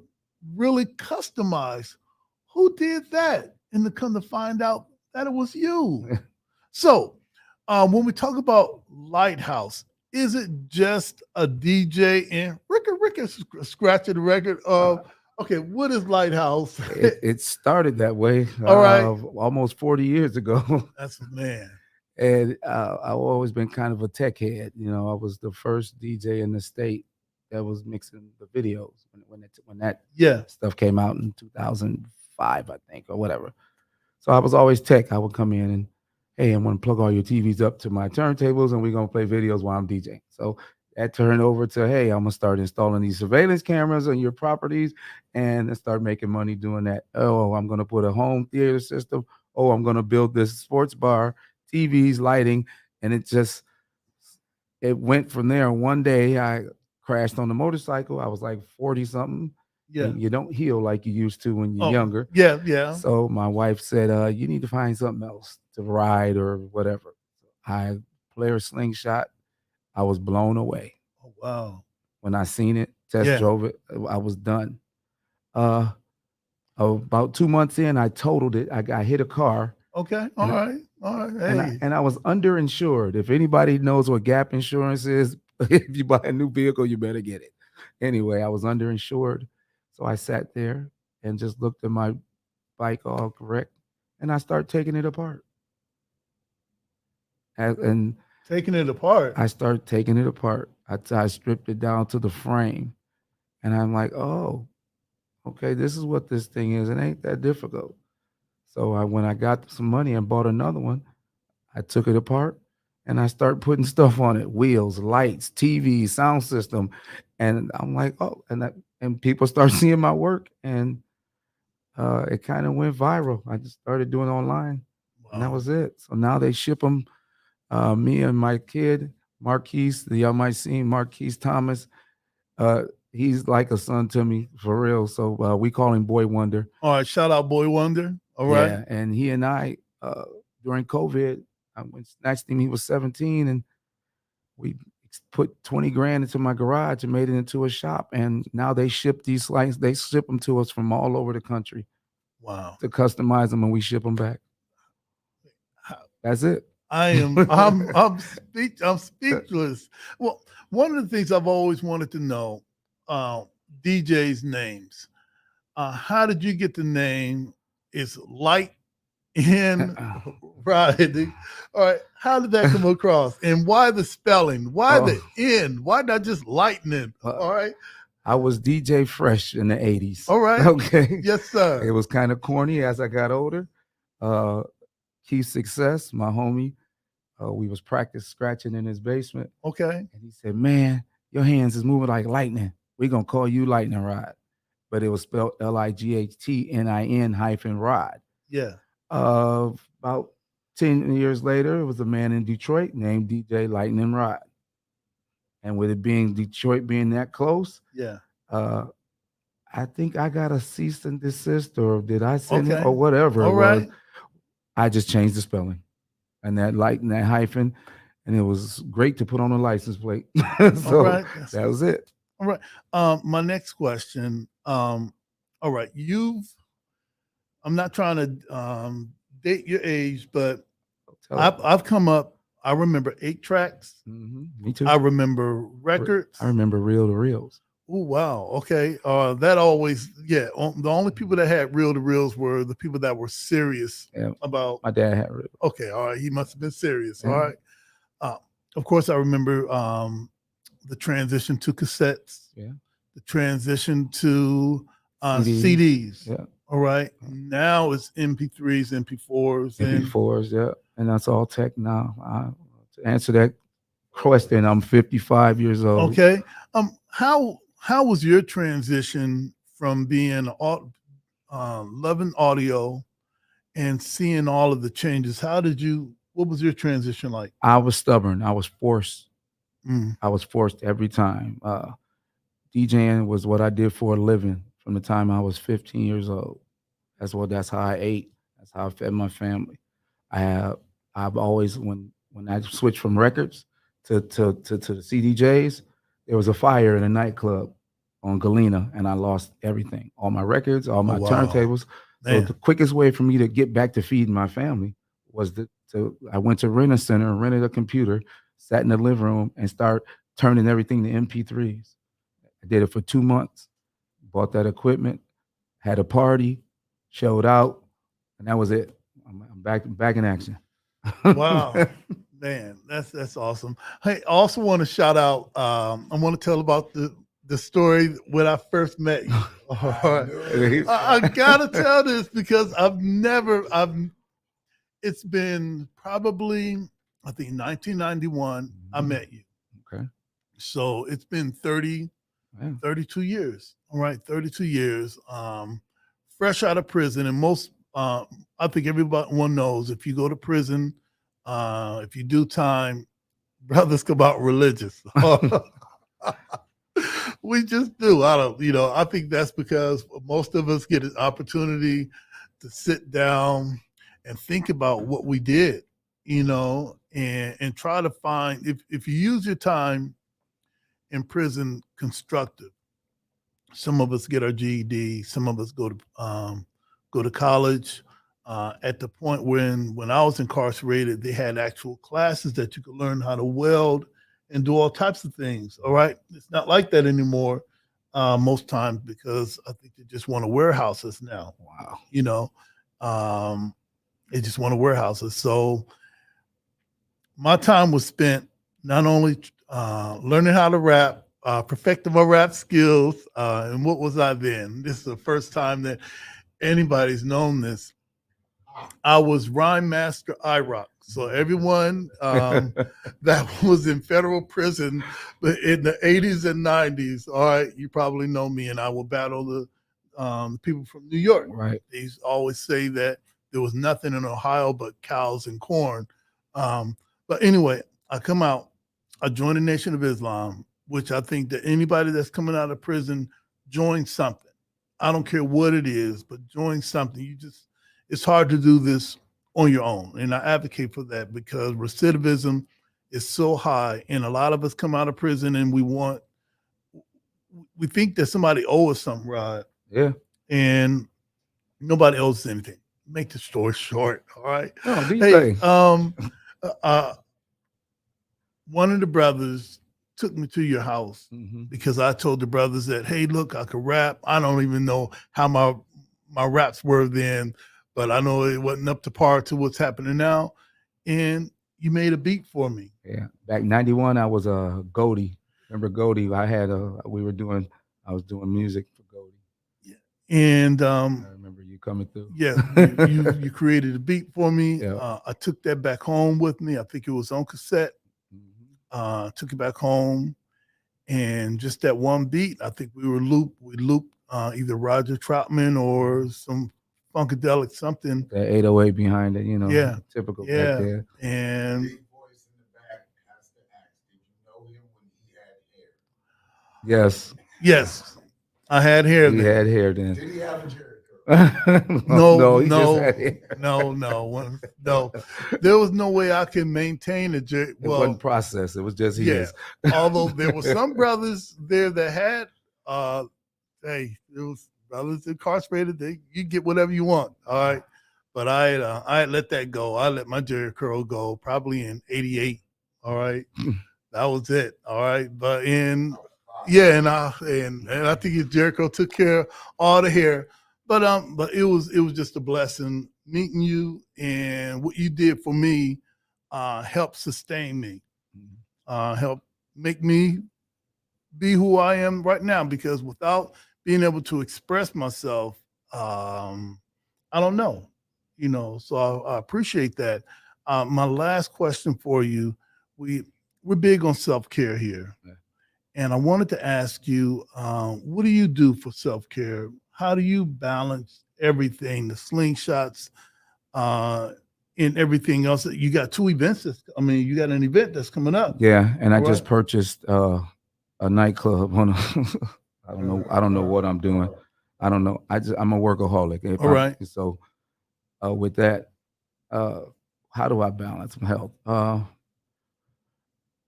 really customized. Who did that? And to come to find out that it was you. So when we talk about Lighthouse, is it just a DJ and Rick scratching the record of, okay, what is Lighthouse? It started that way. All right. Almost 40 years ago. That's man. And I've always been kind of a tech head. You know, I was the first DJ in the state that was mixing the videos when that stuff came out in 2005, I think, or whatever. So I was always tech. I would come in and, hey, I'm going to plug all your TVs up to my turntables and we're going to play videos while I'm DJing. So that turned over to, hey, I'm going to start installing these surveillance cameras on your properties and start making money doing that. Oh, I'm going to put a home theater system. Oh, I'm going to build this sports bar, TVs, lighting. And it went from there. One day I crashed on the motorcycle. I was like 40 something. Yeah. You don't heal like you used to when you're younger. Yeah, yeah. So my wife said, you need to find something else to ride or whatever. I play a slingshot. I was blown away. Oh, wow. When I seen it, test drove it. I was done. About 2 months in, I totaled it. I hit a car. Okay. All right. Hey. And I was underinsured. If anybody knows what gap insurance is, if you buy a new vehicle, you better get it. Anyway, I was underinsured. So I sat there and just looked at my bike all correct. And I started taking it apart. And taking it apart? I started taking it apart. I stripped it down to the frame. And I'm like, oh, okay, this is what this thing is. It ain't that difficult. So when I got some money and bought another one, I took it apart and I started putting stuff on it: wheels, lights, TV, sound system. And I'm like, oh, and people start seeing my work, and it kind of went viral. I just started doing it online, and that was it. So now they ship them. Me and my kid, Marquise, y'all might see him, Marquise Thomas. He's like a son to me, for real. So we call him Boy Wonder. All right, shout out Boy Wonder. All right. Yeah, and he and I, during COVID, I went snatched him. He was 17, and we put 20 grand into my garage and made it into a shop. And now they ship these lights. They ship them to us from all over the country. Wow. To customize them, and we ship them back. That's it. I'm speechless. Well, one of the things I've always wanted to know, DJs' names. How did you get the name? It's Lyte in riding. All right. How did that come across? And why the spelling? Why the N? Why not just lightning? All right. I was DJ Fresh in the 80s. All right. Okay. Yes, sir. It was kind of corny as I got older. Keith Success, my homie, we was practice scratching in his basement. Okay. And he said, man, your hands is moving like lightning. We're going to call you Lightning Rod. But it was spelled LIGHTNIN-Rod. Yeah. About 10 years later, it was a man in Detroit named DJ Lightning Rod. And with it being Detroit being that close, yeah, I think I got a cease and desist, or did I send it, Okay. or whatever All it was. right. I just changed the spelling and that light and that hyphen, and it was great to put on a license plate. So All right. that was it. All right. My next question. All right. I'm not trying to date your age, but I've come up. I remember 8 tracks. Me too. I remember records. I remember reel to reels. Oh, wow. Okay. That always, the only people that had reel to reels were the people that were serious about. My dad had reel. Okay. All right. He must have been serious. Yeah. All right. Of course, I remember the transition to cassettes. Yeah. The transition to CDs. Yeah. All right. Now it's MP3s, MP4s. MP4s, yeah. And that's all tech now. To answer that question, I'm 55 years old. Okay. How was your transition from being loving audio and seeing all of the changes? What was your transition like? I was stubborn. I was forced. Mm. I was forced every time. DJing was what I did for a living from the time I was 15 years old. That's how I ate. That's how I fed my family. I've always, when I switched from records to the CDJs, there was a fire in a nightclub on Galena, and I lost everything. All my records, all my turntables. Man. So the quickest way for me to get back to feeding my family was I went to Rent-A-Center and rented a computer, sat in the living room, and started turning everything to MP3s. I did it for 2 months, bought that equipment, had a party, showed out, and that was it. I'm back in action. Wow. Man, that's awesome. Hey, I also want to shout out, I want to tell about the story when I first met you. I gotta tell this because it's been probably, I think 1991, I met you. Okay. So it's been 32 years. All right, 32 years. Fresh out of prison, and most, I think everyone knows, if you go to prison, if you do time, brothers come out religious. We just do. I think that's because most of us get an opportunity to sit down and think about what we did, and try to find, if you use your time in prison constructive, Some of us get our GED. Some of us go to college. At the point when I was incarcerated, they had actual classes that you could learn how to weld and do all types of things. All right, it's not like that anymore most times because I think they just want to warehouses now. Wow. You know, they just want to warehouses. So my time was spent not only learning how to rap, perfecting my rap skills, and what was I then? This is the first time that anybody's known this. I was Rhyme Master IROC. So everyone that was in federal prison in the 80s and 90s, all right, you probably know me, and I will battle the people from New York. Right. They used to always say that there was nothing in Ohio but cows and corn. But anyway, I come out, I join the Nation of Islam, which I think that anybody that's coming out of prison, join something. I don't care what it is, but join something. It's hard to do this on your own. And I advocate for that because recidivism is so high. And a lot of us come out of prison and we think that somebody owes us something, right? Yeah. And nobody owes us anything. Make the story short, all right? No, do your thing. One of the brothers took me to your house because I told the brothers that, hey, look, I could rap. I don't even know how my raps were then, but I know it wasn't up to par to what's happening now. And you made a beat for me. Yeah. Back in 91, I was a Goldie. Remember Goldie? I was doing music for Goldie. Yeah. And I remember you coming through. Yeah, you created a beat for me. Yeah. I took that back home with me. I think it was on cassette. Took it back home, and just that one beat, I think we looped either Roger Troutman or some funkadelic something. That 808 behind it, Yeah, typical yeah. back there. And Yes. Yes, I had hair. He then. had hair then. Did he have a Jericho? No, he just had hair. no. There was no way I could maintain a Jericho. It wasn't processed. It was just his. Although there were some brothers there that had, hey, there was brothers incarcerated. You get whatever you want, all right. But I let that go. I let my Jericho go probably in '88. All right, that was it. All right, but and I think his Jericho took care of all the hair. But it was just a blessing meeting you, and what you did for me helped sustain me, helped make me be who I am right now. Because without being able to express myself, I don't know, So I appreciate that. My last question for you: we're big on self-care here, and I wanted to ask you, what do you do for self-care? How do you balance everything, the slingshots, and everything else? You got two events. You got an event that's coming up. Yeah, and I just purchased a nightclub on I don't know what I'm doing. I don't know. I'm a workaholic. All right. So with that, how do I balance my health?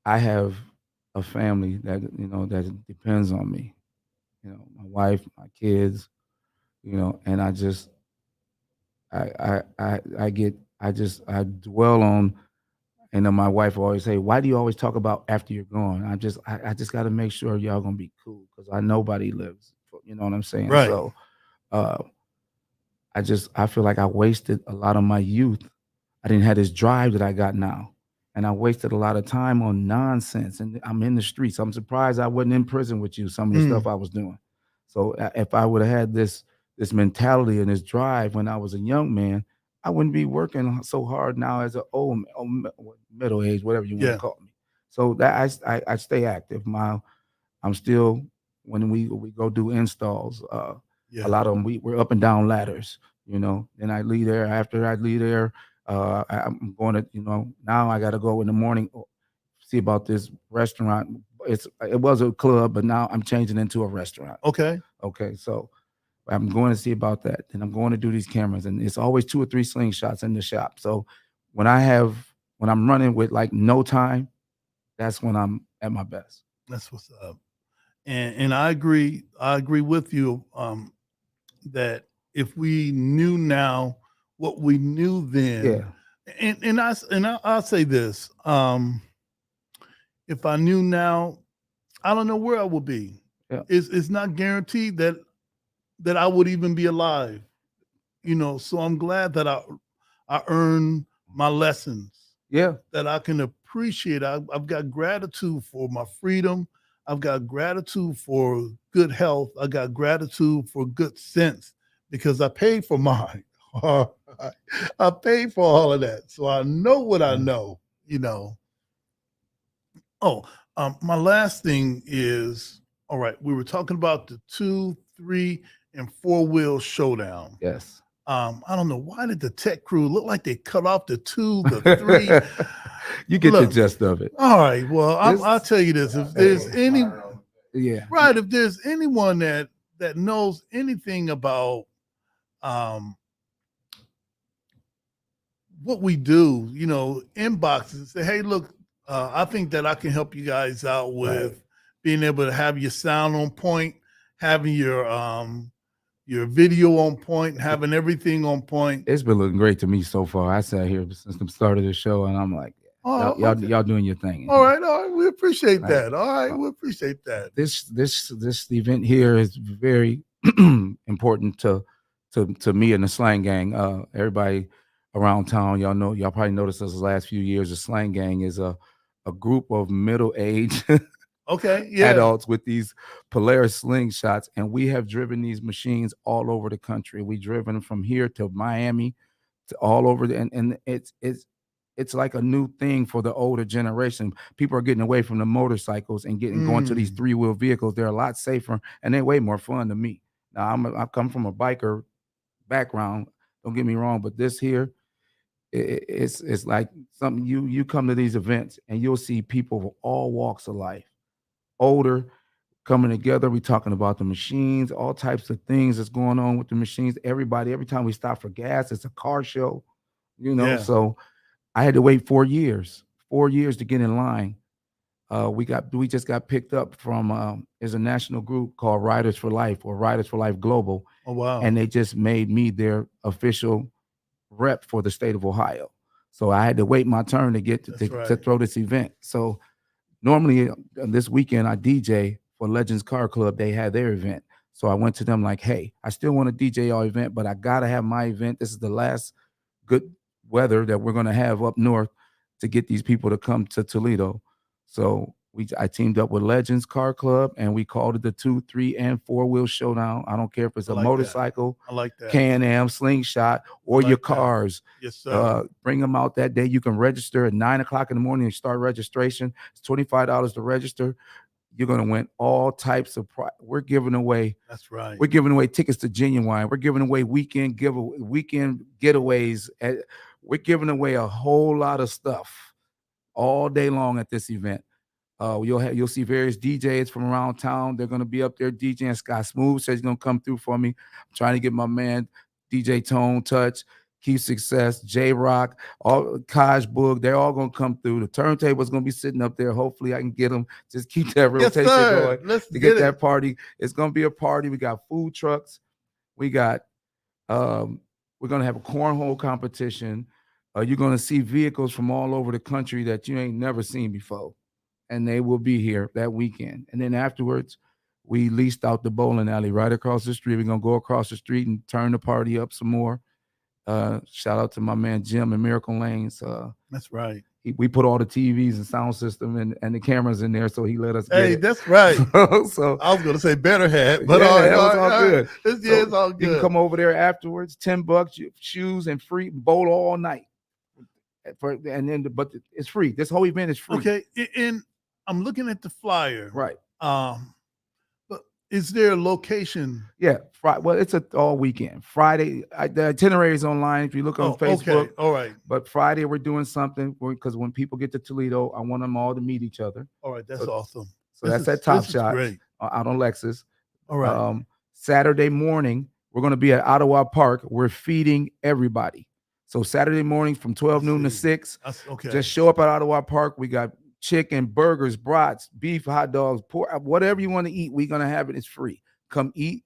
I have a family that that depends on me. My wife, my kids, and I dwell on, and then my wife always say, why do you always talk about after you're gone? I just got to make sure y'all gonna be cool because nobody lives, you know what I'm saying? Right. So I feel like I wasted a lot of my youth. I didn't have this drive that I got now. And I wasted a lot of time on nonsense. And I'm in the streets. I'm surprised I wasn't in prison with you, some of the stuff I was doing. So if I would have had this mentality and this drive when I was a young man, I wouldn't be working so hard now as an old middle age, whatever you want to call me. So that I stay active. I'm still, when we go do installs, a lot of them, we're up and down ladders, Then I leave there. After I leave there, I'm going to, now I got to go in the morning, see about this restaurant. It was a club, but now I'm changing into a restaurant. Okay. So I'm going to see about that. And I'm going to do these cameras, and it's always 2 or 3 slingshots in the shop. So when I'm running with like no time, that's when I'm at my best. That's what's up. And I agree with you that if we knew now what we knew then, I'll say this, if I knew now, I don't know where I would be. Yeah. It's not guaranteed that I would even be alive, so I'm glad that I earned my lessons. Yeah. That I can appreciate. I've got gratitude for my freedom. I've got gratitude for good health. I got gratitude for good sense because I paid for mine. I paid for all of that. So I know what I know, Oh, my last thing is, all right, we were talking about the 2, 3, and 4-wheel showdown. Yes. I don't know, why did the tech crew look like they cut off the 2, the 3? You get the gist of it. All right, well, I'll tell you this. If there's any if there's anyone that knows anything about what we do, inboxes and say, hey, look, I think that I can help you guys out with being able to have your sound on point, having your video on point, having everything on point. It's been looking great to me so far. I sat here since the start of the show, and I'm like, y'all doing your thing. All right, we appreciate that. All right, we appreciate that. This event here is very important to me and the Slang Gang. Everybody around town, y'all probably noticed us the last few years. The Slang Gang is a group of middle-aged adults with these Polaris slingshots, and we have driven these machines all over the country. We've driven from here to Miami, to all over, and it's like a new thing for the older generation. People are getting away from the motorcycles and going to these 3-wheel vehicles. They're a lot safer and they're way more fun to me. Now I come from a biker background. Don't get me wrong, but this here, it's like something you come to these events and you'll see people of all walks of life, older, coming together. We talking about the machines, all types of things that's going on with the machines. Everybody, every time we stop for gas, it's a car show, So I had to wait 4 years to get in line. We just got picked up from there's a national group called Riders for Life or Riders for Life Global. Oh wow! And they just made me their official rep for the state of Ohio. So I had to wait my turn to get to throw this event. So normally this weekend I DJ for Legends Car Club. They had their event. So I went to them like, hey, I still want to DJ your event, but I got to have my event. This is the last good weather that we're going to have up north to get these people to come to Toledo. So I teamed up with Legends Car Club and we called it the 2, 3, and 4-wheel showdown. I don't care if it's a motorcycle, I like that. Can-Am, slingshot, or your cars. Yes, sir. Bring them out that day. You can register at 9:00 in the morning and start registration. It's $25 to register. You're going to win all types of we're giving away. That's right. We're giving away tickets to Genuine. We're giving away weekend getaways. We're giving away a whole lot of stuff all day long at this event. You'll see various DJs from around town. They're going to be up there DJing. Scott Smooth says he's going to come through for me. I'm trying to get my man DJ Tone Touch, Keith Success, J Rock, all Kaj Boog. They're all going to come through. The turntable's going to be sitting up there. Hopefully I can get them. Just keep that rotation going. Let's to get that party. It's going to be a party. We got food trucks. We got we're going to have a cornhole competition. You're going to see vehicles from all over the country that you ain't never seen before. And they will be here that weekend. And then afterwards, we leased out the bowling alley right across the street. We're going to go across the street and turn the party up some more. Shout out to my man Jim in Miracle Lanes. That's right. We put all the TVs and sound system and the cameras in there, so he let us get Hey, it. that's right. So I was going to say better hat, but yeah, all right, that was all good. It's all good. You can come over there afterwards, $10, shoes and free, bowl all night. But it's free. This whole event is free. Okay, and I'm looking at the flyer. Right. But is there a location? Yeah. Well, it's all weekend. Friday, the itinerary is online. If you look on Facebook. Okay. All right. But Friday, we're doing something because when people get to Toledo, I want them all to meet each other. All right. That's awesome. So that's at Top Shot out on Lexus. All right. Saturday morning, we're going to be at Ottawa Park. We're feeding everybody. So Saturday morning from 12 noon to 6. Okay. Just show up at Ottawa Park. We got chicken, burgers, brats, beef, hot dogs, pork, whatever you want to eat, we're gonna have it. It's free. Come eat.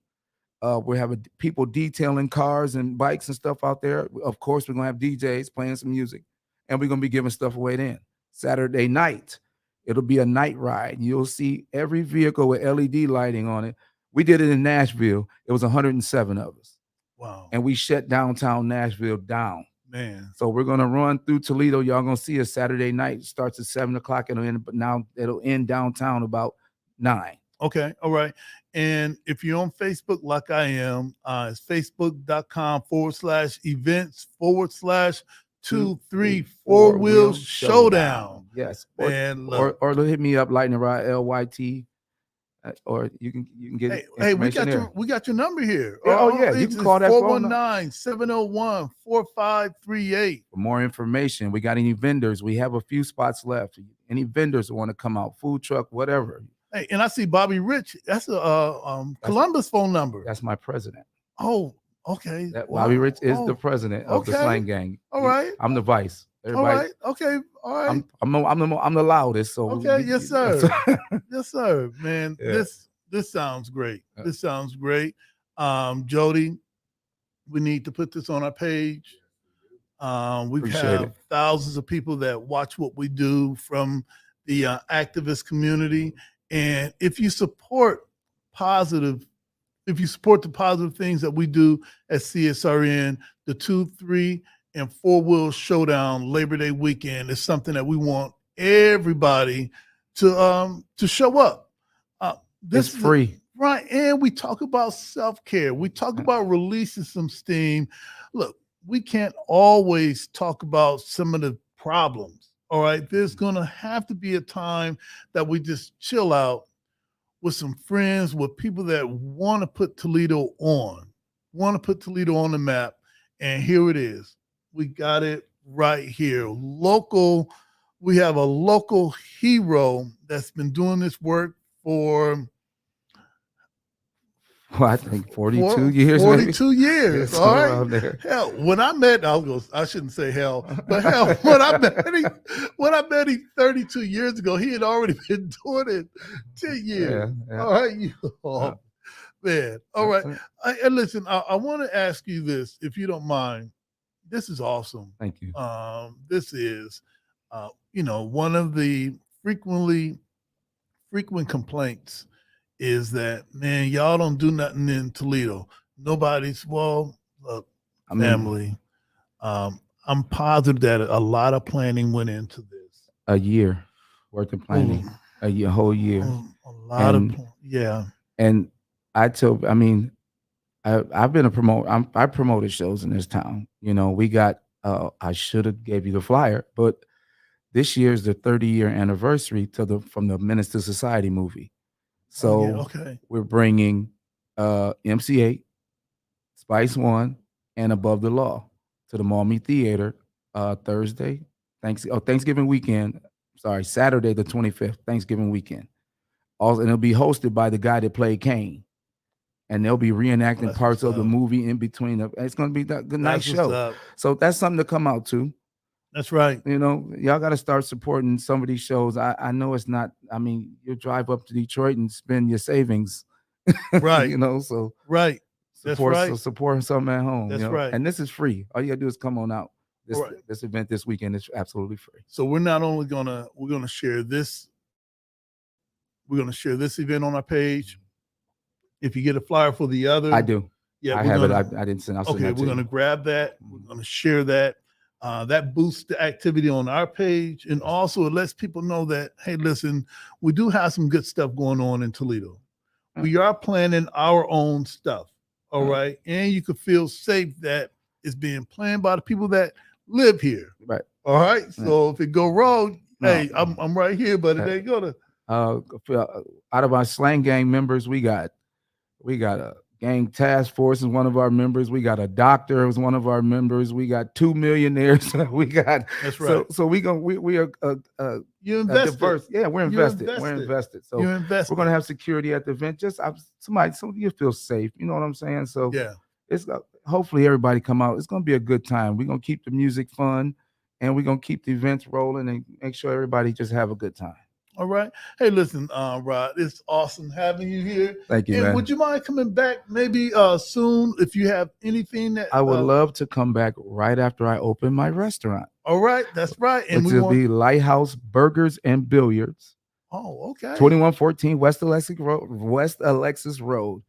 We're having people detailing cars and bikes and stuff out there. Of course, we're gonna have DJs playing some music, and we're gonna be giving stuff away then. Saturday night, it'll be a night ride. You'll see every vehicle with LED lighting on it. We did it in Nashville. It was 107 of us. Wow. And we shut downtown Nashville down. Man. So we're gonna run through Toledo. Y'all gonna see us Saturday night. It starts at 7 o'clock. But now it'll end downtown about 9. Okay. All right. And if you're on Facebook like I am, it's facebook.com/events/234 showdown. Yes. And or hit me up, Lightning Rod, LYT. Or you can get hey, we got your number here. You can call that phone 419-701-4538. For more information, we got any vendors? We have a few spots left. Any vendors who want to come out, food truck, whatever. Hey, and I see Bobby Rich. That's a Columbus phone number. That's my president. Oh, okay. Bobby Rich is the president of the Slang Gang. All right. I'm the vice. Everybody, all right. Okay. All right. I'm the loudest. So okay. Yes, sir. Yes, sir. Man, yeah. This sounds great. This sounds great. Jody, we need to put this on our page. We have thousands of people that watch what we do from the activist community, and if you support the positive things that we do at CSRN, the 2, 3, and 4-wheel showdown Labor Day weekend is something that we want everybody to show up. This is free. Right. And we talk about self-care. We talk about releasing some steam. Look, we can't always talk about some of the problems. All right. There's going to have to be a time that we just chill out with some friends, with people that want to put Toledo on the map. And here it is. We got it right here. We have a local hero that's been doing this work for I think 42 years. 42 years. All right. Hell, when I met, I shouldn't say hell, but hell, when I met him 32 years ago, he had already been doing it 10 years. Yeah. All right. Man. All right. And listen, I want to ask you this, if you don't mind. This is awesome. Thank you. This is, one of the frequent complaints is that, man, y'all don't do nothing in Toledo. Nobody's, family. I'm positive that a lot of planning went into this. A year worth of planning. A whole year. A lot of, yeah. And I've been a promoter. I promoted shows in this town. We got, I should have gave you the flyer, but this year is the 30-year anniversary from the Menace to Society movie. So we're bringing MC8, Spice One, and Above the Law to the Maumee Theater Thursday, Thanksgiving weekend. Sorry, Saturday the 25th, Thanksgiving weekend. Also, and it'll be hosted by the guy that played Kane. And they'll be reenacting parts of the movie in between. It's going to be a nice show. So that's something to come out to. That's right. Y'all got to start supporting some of these shows. I know it's not, you drive up to Detroit and spend your savings. Right. So. Right. Support, that's right. So supporting something at home. That's right. And this is free. All you got to do is come on out. This event this weekend is absolutely free. So we're not only we're going to share this. We're going to share this event on our page. If you get a flyer for the other. I do. Yeah, I have it. I didn't send. Okay, we're going to grab that. We're going to share that. That boosts the activity on our page. And also it lets people know that, hey, listen, we do have some good stuff going on in Toledo. We are planning our own stuff. All right. And you can feel safe that it's being planned by the people that live here. Right. All right. So if it go wrong, hey, I'm right here, but it ain't gonna. Out of our Slang Gang members, we got a gang task force is one of our members. We got a doctor is one of our members. We got 2 millionaires. We got. That's right. So we are you invested. Diverse. Yeah, we're invested. We're invested. So we're gonna have security at the event. Just some you feel safe. You know what I'm saying? So yeah, it's hopefully everybody come out. It's gonna be a good time. We're gonna keep the music fun, and we're gonna keep the events rolling and make sure everybody just have a good time. All right. Hey, listen, Rod, it's awesome having you here. Thank you, and man. Would you mind coming back maybe soon if you have anything that I would love to come back right after I open my restaurant. All right, that's right. And which will be Lighthouse Burgers and Billiards. Oh, okay. 2114 West Alexis Road.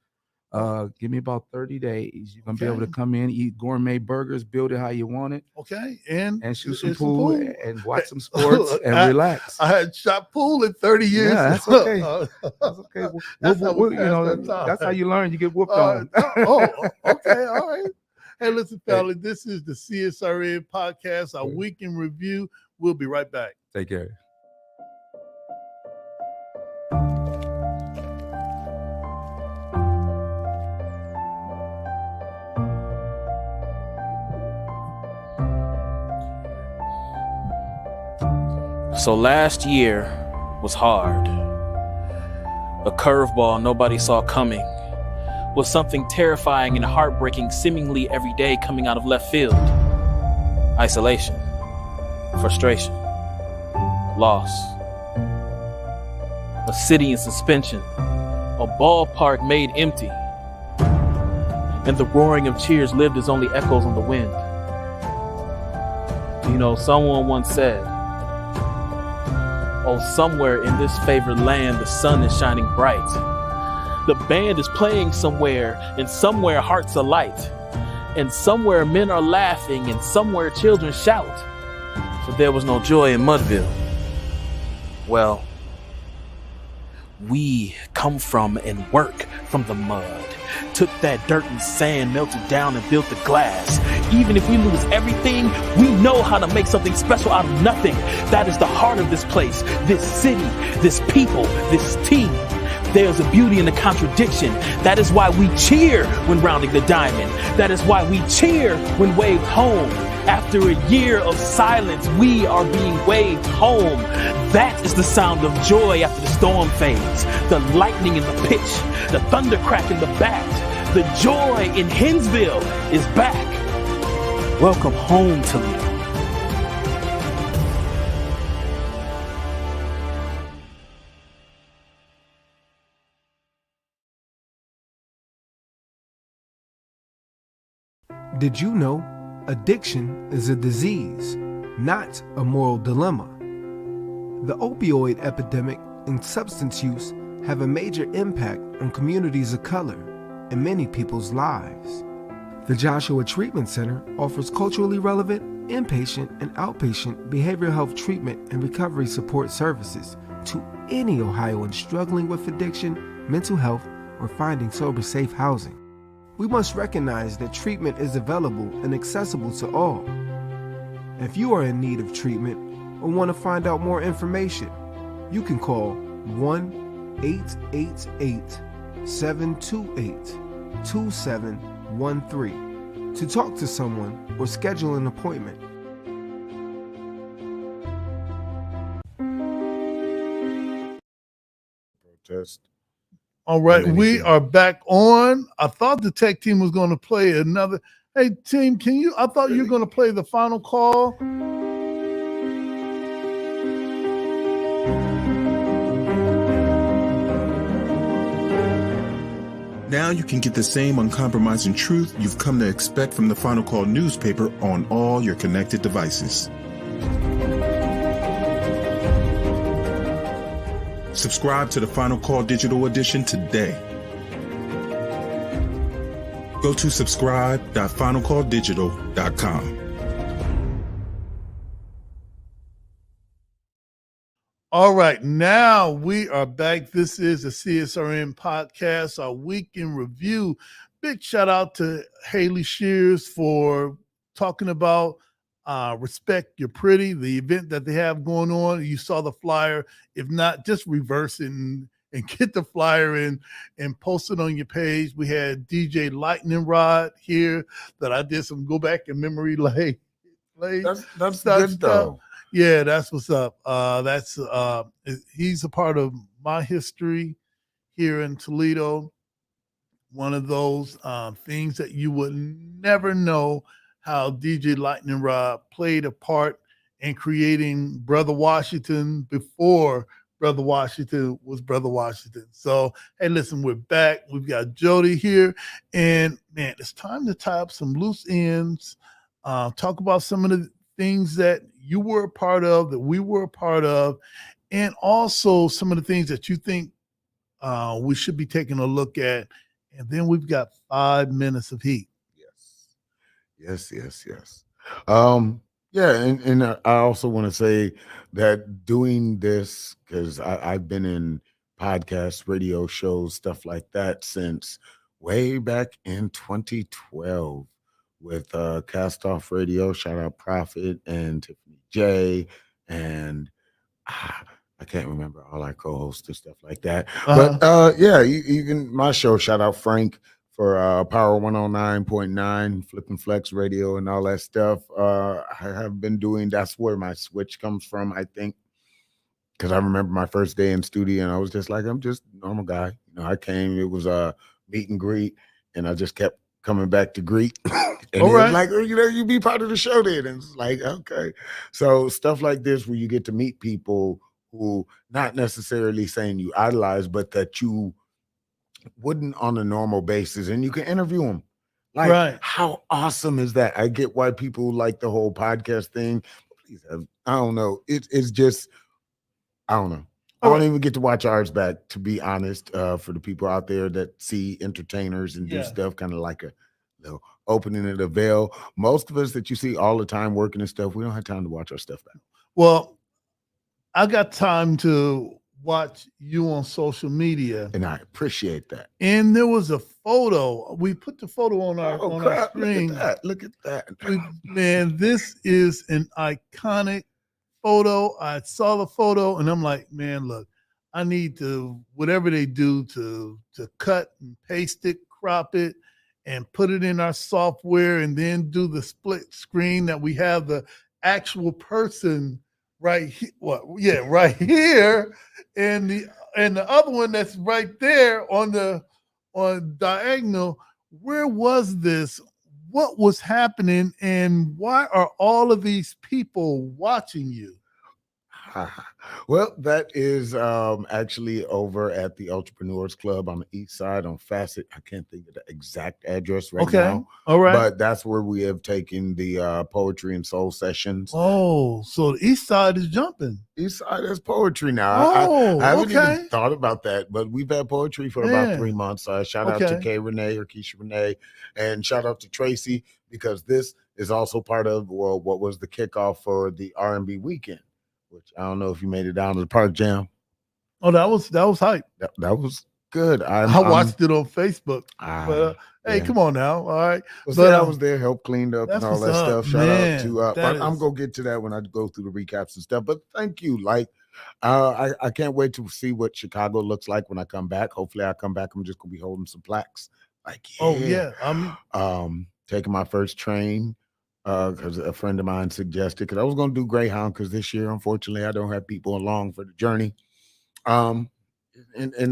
Give me about 30 days. You're gonna be able to come in, eat gourmet burgers, build it how you want it. Okay. And shoot some pool and watch some sports and relax. I had shot pool in 30 years. Yeah, that's okay. That's okay. That's how you learn. You get whooped on. Okay. All right. Hey, listen, fellas, this is the CSRN podcast, our week in review. We'll be right back. Take care. So last year was hard. A curveball nobody saw coming, was something terrifying and heartbreaking seemingly every day coming out of left field. Isolation, frustration, loss. A city in suspension, a ballpark made empty, and the roaring of cheers lived as only echoes on the wind. You know, someone once said, oh, somewhere in this favored land, the sun is shining bright. The band is playing somewhere, and somewhere hearts are light. And somewhere men are laughing, and somewhere children shout. For there was no joy in Mudville. Well, we come from and work from the mud. Took that dirt and sand, melted down and built the glass. Even if we lose everything, we know how to make something special out of nothing. That is the heart of this place, this city, this people, this team. There's a beauty in the contradiction. That is why we cheer when rounding the diamond. That is why we cheer when waved home. After a year of silence, we are being waved home. That is the sound of joy after the storm fades. The lightning in the pitch, the thunder crack in the bat. The joy in Hinsville is back. Welcome home, Toledo. Did you know addiction is a disease, not a moral dilemma? The opioid epidemic and substance use have a major impact on communities of color and many people's lives. The Joshua Treatment Center offers culturally relevant, inpatient, and outpatient behavioral health treatment and recovery support services to any Ohioan struggling with addiction, mental health, or finding sober, safe housing. We must recognize that treatment is available and accessible to all. If you are in need of treatment or want to find out more information, you can call 1-888-728-2713 to talk to someone or schedule an appointment. Protest. All right, we are back on. I thought the tech team was going to play another. Hey, team, I thought you were going to play the final call. Now you can get the same uncompromising truth you've come to expect from the Final Call newspaper on all your connected devices. Subscribe to the Final Call Digital Edition today. Go to subscribe.finalcalldigital.com. All right, now we are back. This is the CSRN podcast, our week in review. Big shout out to Haley Sheares for talking about Respect You're Pretty, the event that they have going on. You saw the flyer. If not, just reverse it and get the flyer in and post it on your page. We had DJ Lightning Rod here that I did some go back in memory lane. That's good though. Yeah, that's what's up. He's a part of my history here in Toledo. One of those things that you would never know how DJ Lightning Rod played a part and creating Brother Washington before Brother Washington was Brother Washington. So, hey, listen, we're back. We've got Jody here. And, man, it's time to tie up some loose ends, talk about some of the things that you were a part of, that we were a part of, and also some of the things that you think we should be taking a look at. And then we've got 5 minutes of heat. Yes. Yeah, and I also want to say that doing this, because I've been in podcasts, radio shows, stuff like that since way back in 2012 with Cast Off Radio. Shout out Prophet and Tiffany J, and I can't remember all our co-hosts and stuff like that. But yeah, even my show, shout out Frank for Power 109.9, Flip and Flex Radio and all that stuff. I have been doing, that's where my switch comes from, I think. Because I remember my first day in studio and I was just like, I'm just a normal guy. You know, I came, it was a meet and greet, and I just kept coming back to greet. And it was like, oh, you know, you be part of the show then. And it's like, okay. So stuff like this where you get to meet people who not necessarily saying you idolize, but that you wouldn't on a normal basis, and you can interview them. Like, how awesome is that? I get why people like the whole podcast thing. Please I don't know. It's just, I don't know. I don't even get to watch ours back, to be honest, for the people out there that see entertainers and do stuff kind of like a little opening of the veil. Most of us that you see all the time working and stuff, we don't have time to watch our stuff back. Well, I got time to watch you on social media, and I appreciate that. And there was a photo. We put the photo on our our screen. Look at that. Man, this is an iconic photo. I saw the photo and I'm like, man, look, I need to, whatever they do to cut and paste it, crop it, and put it in our software, and then do the split screen that we have the actual person right here, right here, and the other one that's right there on diagonal. Where was this? What was happening? And why are all of these people watching you? Well, that is actually over at the Entrepreneurs Club on the east side on Facet. I can't think of the exact address right now. All right. But that's where we have taken the poetry and soul sessions. Oh, so the east side is jumping. East side is poetry now. Oh, I haven't even thought about that, but we've had poetry for about 3 months. Shout out to Kay Renee or Keisha Renee, and shout out to Tracy, because this is also part of what was the kickoff for the R&B weekend, which I don't know if you made it down to the Park Jam. Oh, that was hype. That was good. I watched it on Facebook. But hey, come on now. All right. Well, but I was there, helped cleaned up and all that stuff. Shout out to I'm gonna get to that when I go through the recaps and stuff. But thank you. Like, I can't wait to see what Chicago looks like when I come back. Hopefully I come back, I'm just gonna be holding some plaques. Like, taking my first train. Because a friend of mine suggested, because I was going to do Greyhound, because this year, unfortunately, I don't have people along for the journey. And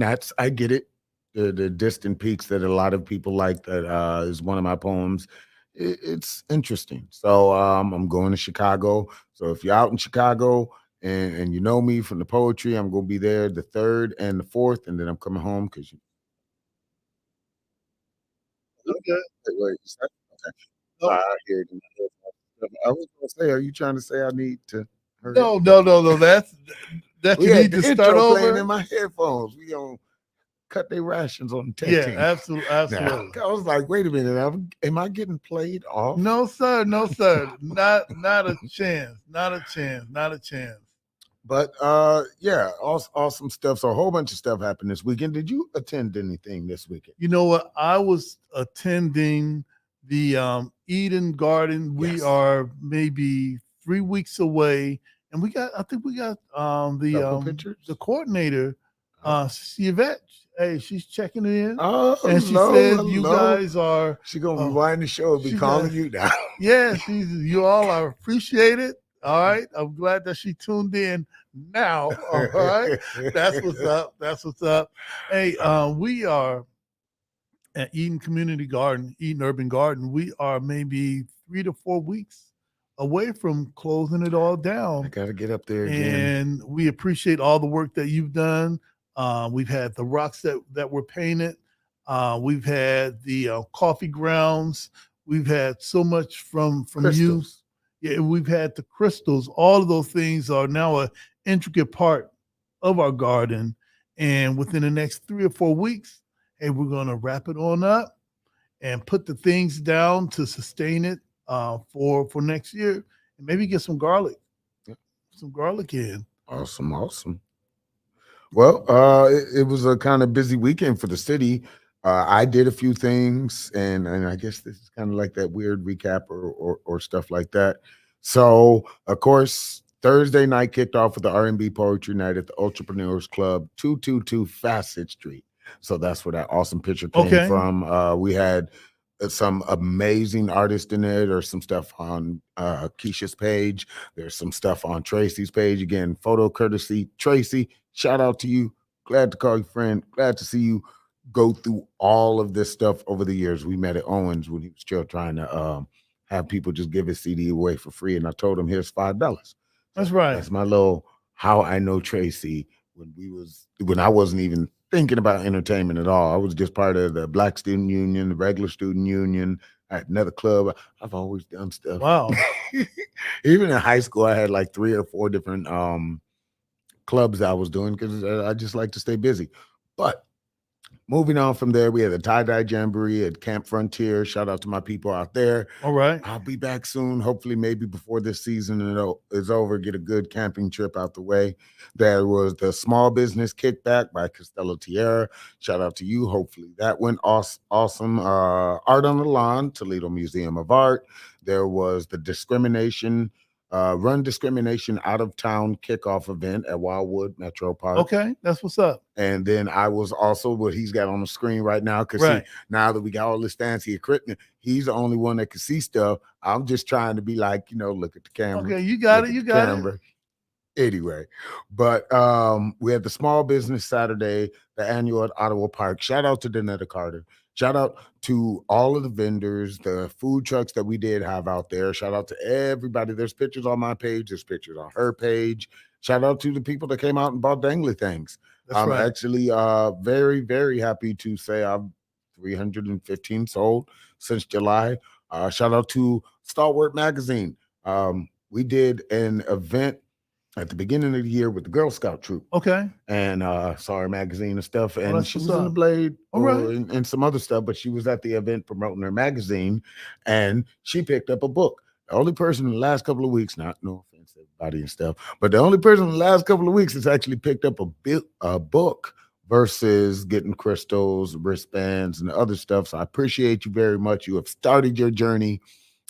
that's, I get it. The distant peaks that a lot of people like, that is one of my poems. It's interesting. So I'm going to Chicago. So if you're out in Chicago and you know me from the poetry, I'm going to be there the 3rd and the 4th, and then I'm coming home because you. Okay. Wait. Okay. I hear it in my head. I was gonna say, are you trying to say I need to hurry? No. That's that you need to start over in my headphones. We gonna cut their rations on the tech team. Absolutely. Now, I was like, wait a minute, am I getting played off? No, sir. Not a chance. Not a chance. But yeah, awesome stuff. So a whole bunch of stuff happened this weekend. Did you attend anything this weekend? You know what? I was attending the Eden Garden. We are maybe 3 weeks away, and I think we got the coordinator, Yvette. Hey, she's checking it in. Oh, and she said you guys are. She's gonna rewind the show and be calling you now. Yeah, you all are appreciated. All right, I'm glad that she tuned in now. All right, that's what's up. Hey, we are at Eden Community Garden, Eden Urban Garden. We are maybe 3 to 4 weeks away from closing it all down. I got to get up there again. And we appreciate all the work that you've done. We've had the rocks that were painted. We've had the coffee grounds. We've had so much from you. Yeah, we've had the crystals. All of those things are now an intricate part of our garden. And within the next 3 or 4 weeks, hey, we're going to wrap it on up and put the things down to sustain it for next year, and maybe get some garlic in. Awesome. Well, it was a kind of busy weekend for the city. I did a few things, and I guess this is kind of like that weird recap or stuff like that. So, of course, Thursday night kicked off with the R&B Poetry Night at the Entrepreneurs Club, 222 Facet Street. So that's where that awesome picture came from. We had some amazing artists in there. There's some stuff on Keisha's page. There's some stuff on Tracy's page. Again, photo courtesy, Tracy. Shout out to you. Glad to call you friend. Glad to see you go through all of this stuff over the years. We met at Owens when he was still trying to have people just give his CD away for free. And I told him, here's $5. That's right. That's my little how I know Tracy when I wasn't even thinking about entertainment at all. I was just part of the Black Student Union, the regular student union. I had another club. I've always done stuff. Wow. Even in high school, I had like 3 or 4 different clubs I was doing because I just like to stay busy. But moving on from there, we had a tie-dye jamboree at Camp Frontier. Shout out to my people out there. All right. I'll be back soon, hopefully maybe before this season is over, get a good camping trip out the way. There was the Small Business Kickback by Costello Tierra. Shout out to you. Hopefully that went awesome. Art on the Lawn, Toledo Museum of Art. There was the Run Discrimination Out of Town kickoff event at Wildwood Metro Park. Okay, that's what's up. And then I was also what he's got on the screen right now, because now that we got all this fancy equipment, he's the only one that can see stuff. I'm just trying to be like, look at the camera. Okay, you got it. Anyway, but we had the Small Business Saturday, the annual at Ottawa Park. Shout out to Danetta Carter. Shout out to all of the vendors, the food trucks that we did have out there. Shout out to everybody. There's pictures on my page. There's pictures on her page. Shout out to the people that came out and bought dangly things. I'm actually very, very happy to say I've 315 sold since July. Shout out to Stalwart Magazine. We did an event at the beginning of the year with the Girl Scout troop. Okay. And saw her magazine and stuff. And she was in the Blade and some other stuff, but she was at the event promoting her magazine, and she picked up a book. The only person in the last couple of weeks, no offense to everybody and stuff, but the only person in the last couple of weeks has actually picked up a book versus getting crystals, wristbands, and other stuff. So I appreciate you very much. You have started your journey,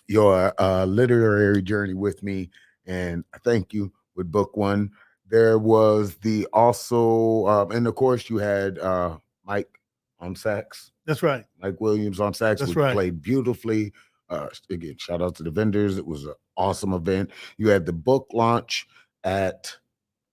your literary journey with me, and I thank you. With book one, there was and of course you had Mike on sax. That's right. Mike Williams on sax. That's right. Played beautifully. Again, shout out to the vendors. It was an awesome event. You had the book launch at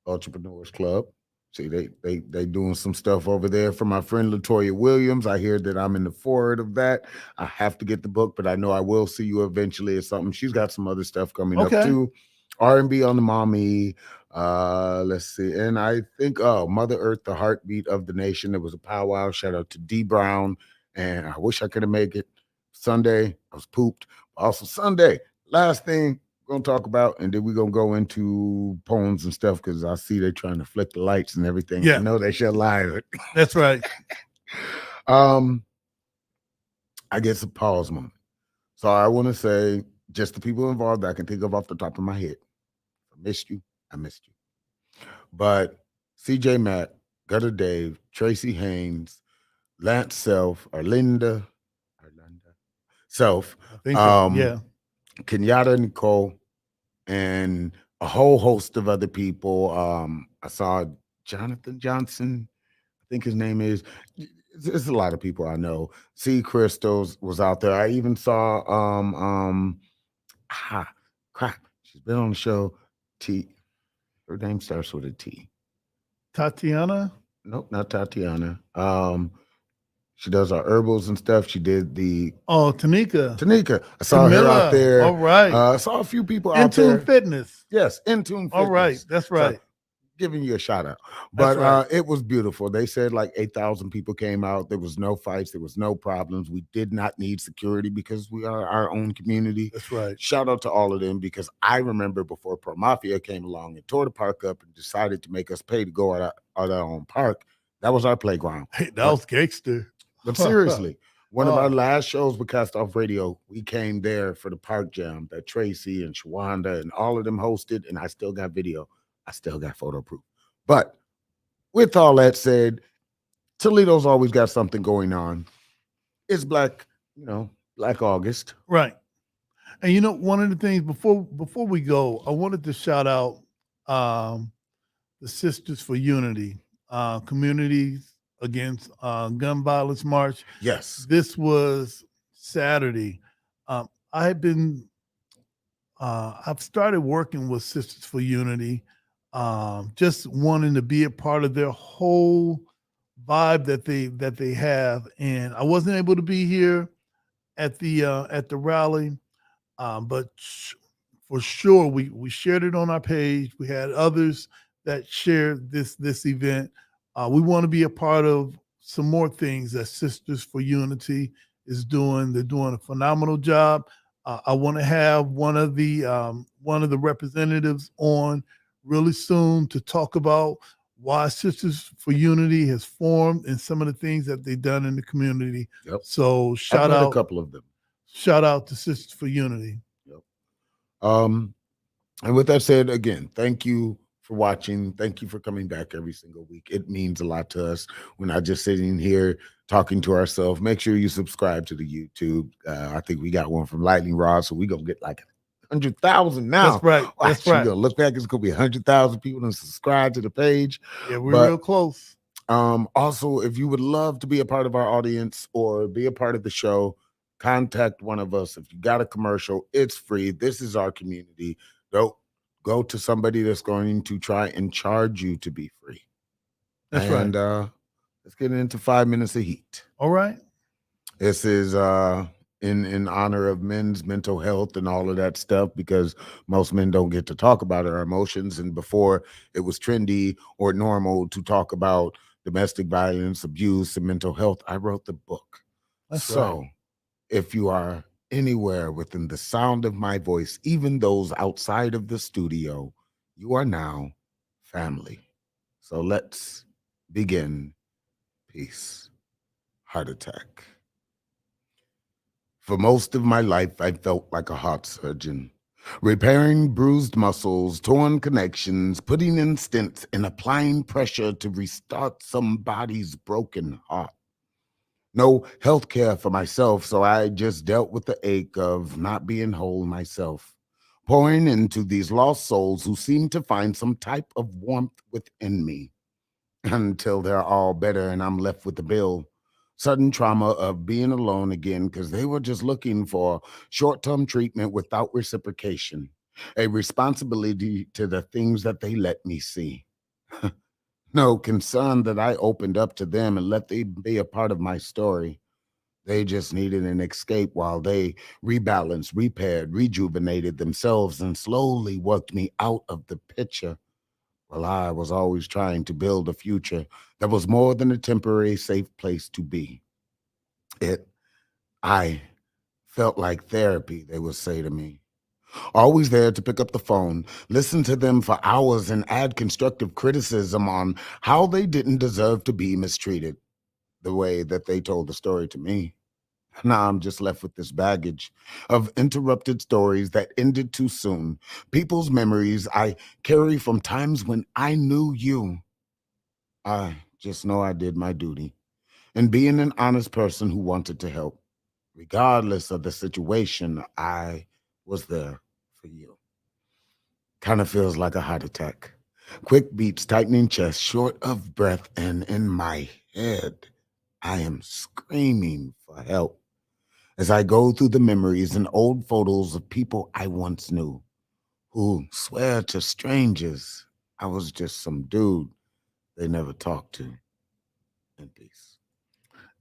Entrepreneurs Club. See, they doing some stuff over there for my friend Latoya Williams. I hear that I'm in the forward of that. I have to get the book, but I know I will see you eventually or something. She's got some other stuff coming up too. R&B on the Mommy. Let's see. And I think, Mother Earth, the heartbeat of the nation. There was a powwow. Shout out to D Brown. And I wish I could have made it. Sunday, I was pooped. Also Sunday, last thing we're going to talk about, and then we're going to go into poems and stuff, because I see they're trying to flick the lights and everything. Yeah. I know they should lie. That's right. I guess a pause moment. So I want to say, just the people involved that I can think of off the top of my head. I missed you. But CJ Matt, Gutter Dave, Tracy Haynes, Lance Self, Arlinda Self, Kenyatta Nicole, and a whole host of other people. I saw Jonathan Johnson, I think his name is. There's a lot of people I know. C. Crystals was out there. I even saw crap. She's been on the show. Her name starts with a T. Tatiana? Nope, not Tatiana. She does our herbals and stuff. She did the Tanika. I saw her out there. All right. I saw a few people out there. Intune Fitness. Yes, Intune Fitness. All right, that's right. So, giving you a shout out. That's But right. it was beautiful. They said like 8,000 people came out. There was no fights. There was no problems. We did not need security because we are our own community. That's right. Shout out to all of them because I remember before Pro Mafia came along and tore the park up and decided to make us pay to go out our own park. That was our playground. Hey, that was gangster. But seriously, one of our last shows with Cast Off Radio, we came there for the park jam that Tracy and Shawanda and all of them hosted, and I still got video. I still got photo proof. But with all that said, Toledo's always got something going on. It's Black August. Right. And one of the things before we go, I wanted to shout out the Sisters for Unity, communities against gun violence march. Yes. This was Saturday. I've started working with Sisters for Unity, just wanting to be a part of their whole vibe that they have. And I wasn't able to be here at the rally, but for sure we shared it on our page. We had others that shared this event. We want to be a part of some more things that Sisters for Unity is doing. They're doing a phenomenal job. I want to have one of the representatives on really soon to talk about why Sisters for Unity has formed and some of the things that they've done in the community. Yep. So I've met a couple of them. Shout out to Sisters for Unity. Yep. And with that said, again, thank you for watching. Thank you for coming back every single week. It means a lot to us. We're not just sitting here talking to ourselves. Make sure you subscribe to the YouTube. I think we got one from Lightning Rod, so we're going to get like 100,000 now. That's right. That's right. You're going to look back, it's going to be 100,000 people that subscribe to the page. Yeah, we're real close. Also, if you would love to be a part of our audience or be a part of the show, contact one of us. If you got a commercial, it's free. This is our community. Don't go to somebody that's going to try and charge you to be free. That's right. And let's get into 5 minutes of heat. All right. This is in honor of men's mental health and all of that stuff, because most men don't get to talk about our emotions. And before it was trendy or normal to talk about domestic violence, abuse, and mental health, I wrote the book. That's so right. if you are anywhere within the sound of my voice, even those outside of the studio, you are now family. So let's begin. Peace. Heart attack. For most of my life, I felt like a heart surgeon, repairing bruised muscles, torn connections, putting in stents, and applying pressure to restart somebody's broken heart. No health care for myself, so I just dealt with the ache of not being whole myself, pouring into these lost souls who seem to find some type of warmth within me until they're all better and I'm left with the bill. Sudden trauma of being alone again because they were just looking for short-term treatment without reciprocation, a responsibility to the things that they let me see. No concern that I opened up to them and let them be a part of my story. They just needed an escape while they rebalanced, repaired, rejuvenated themselves, and slowly worked me out of the picture. While I was always trying to build a future that was more than a temporary safe place to be. I felt like therapy, they would say to me. Always there to pick up the phone, listen to them for hours, and add constructive criticism on how they didn't deserve to be mistreated the way that they told the story to me. Now I'm just left with this baggage of interrupted stories that ended too soon, people's memories I carry from times when I knew you. I just know I did my duty and being an honest person who wanted to help. Regardless of the situation, I was there for you. Kind of feels like a heart attack. Quick beats, tightening chest, short of breath, and in my head, I am screaming for help as I go through the memories and old photos of people I once knew who swear to strangers I was just some dude they never talked to. In peace.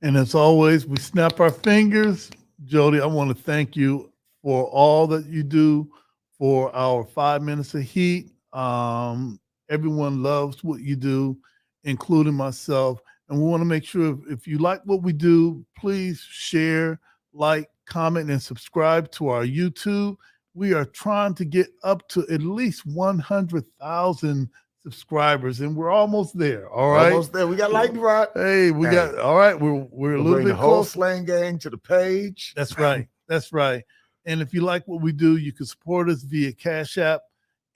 And as always, we snap our fingers. Jody, I want to thank you for all that you do for our 5 minutes of heat. Everyone loves what you do, including myself. And we want to make sure if you like what we do, please share, like, comment, and subscribe to our YouTube. We are trying to get up to at least 100,000 subscribers, and we're almost there. All right, Almost there. We got lightning rod. Hey, we got all right. We're a We'll little bring bit the whole close. slang gang to the page. That's right. That's right. And if you like what we do, you can support us via Cash App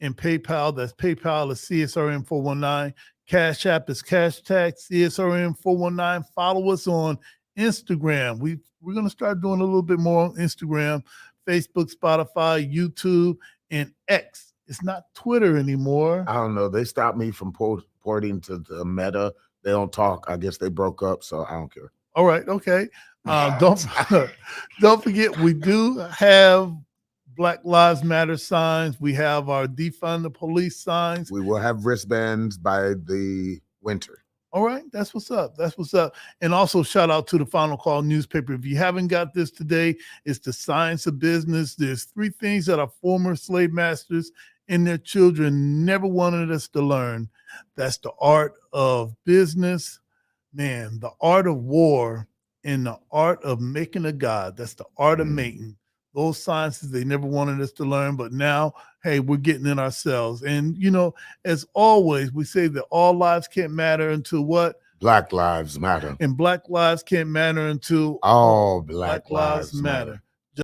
and PayPal. That's PayPal is CSRN 419. Cash App is hashtag CSRN 419. Follow us on Instagram. We're gonna start doing a little bit more on Instagram, Facebook, Spotify, YouTube, and X. It's not Twitter anymore. I don't know. They stopped me from porting to the Meta. They don't talk. I guess they broke up, so I don't care. All right, okay. Don't forget, we do have Black Lives Matter signs. We have our defund the police signs. We will have wristbands by the winter. All right, that's what's up. That's what's up. And also shout out to the Final Call newspaper. If you haven't got this today, it's The Science of Business. There's 3 things that our former slave masters and their children never wanted us to learn. That's the art of business, man, the art of war, and the art of making a god. That's the art of mating. Those sciences they never wanted us to learn, but now, hey, we're getting in ourselves. And, you know, as always, we say that all lives can't matter until what? Black lives matter. And Black lives can't matter until all Black lives matter.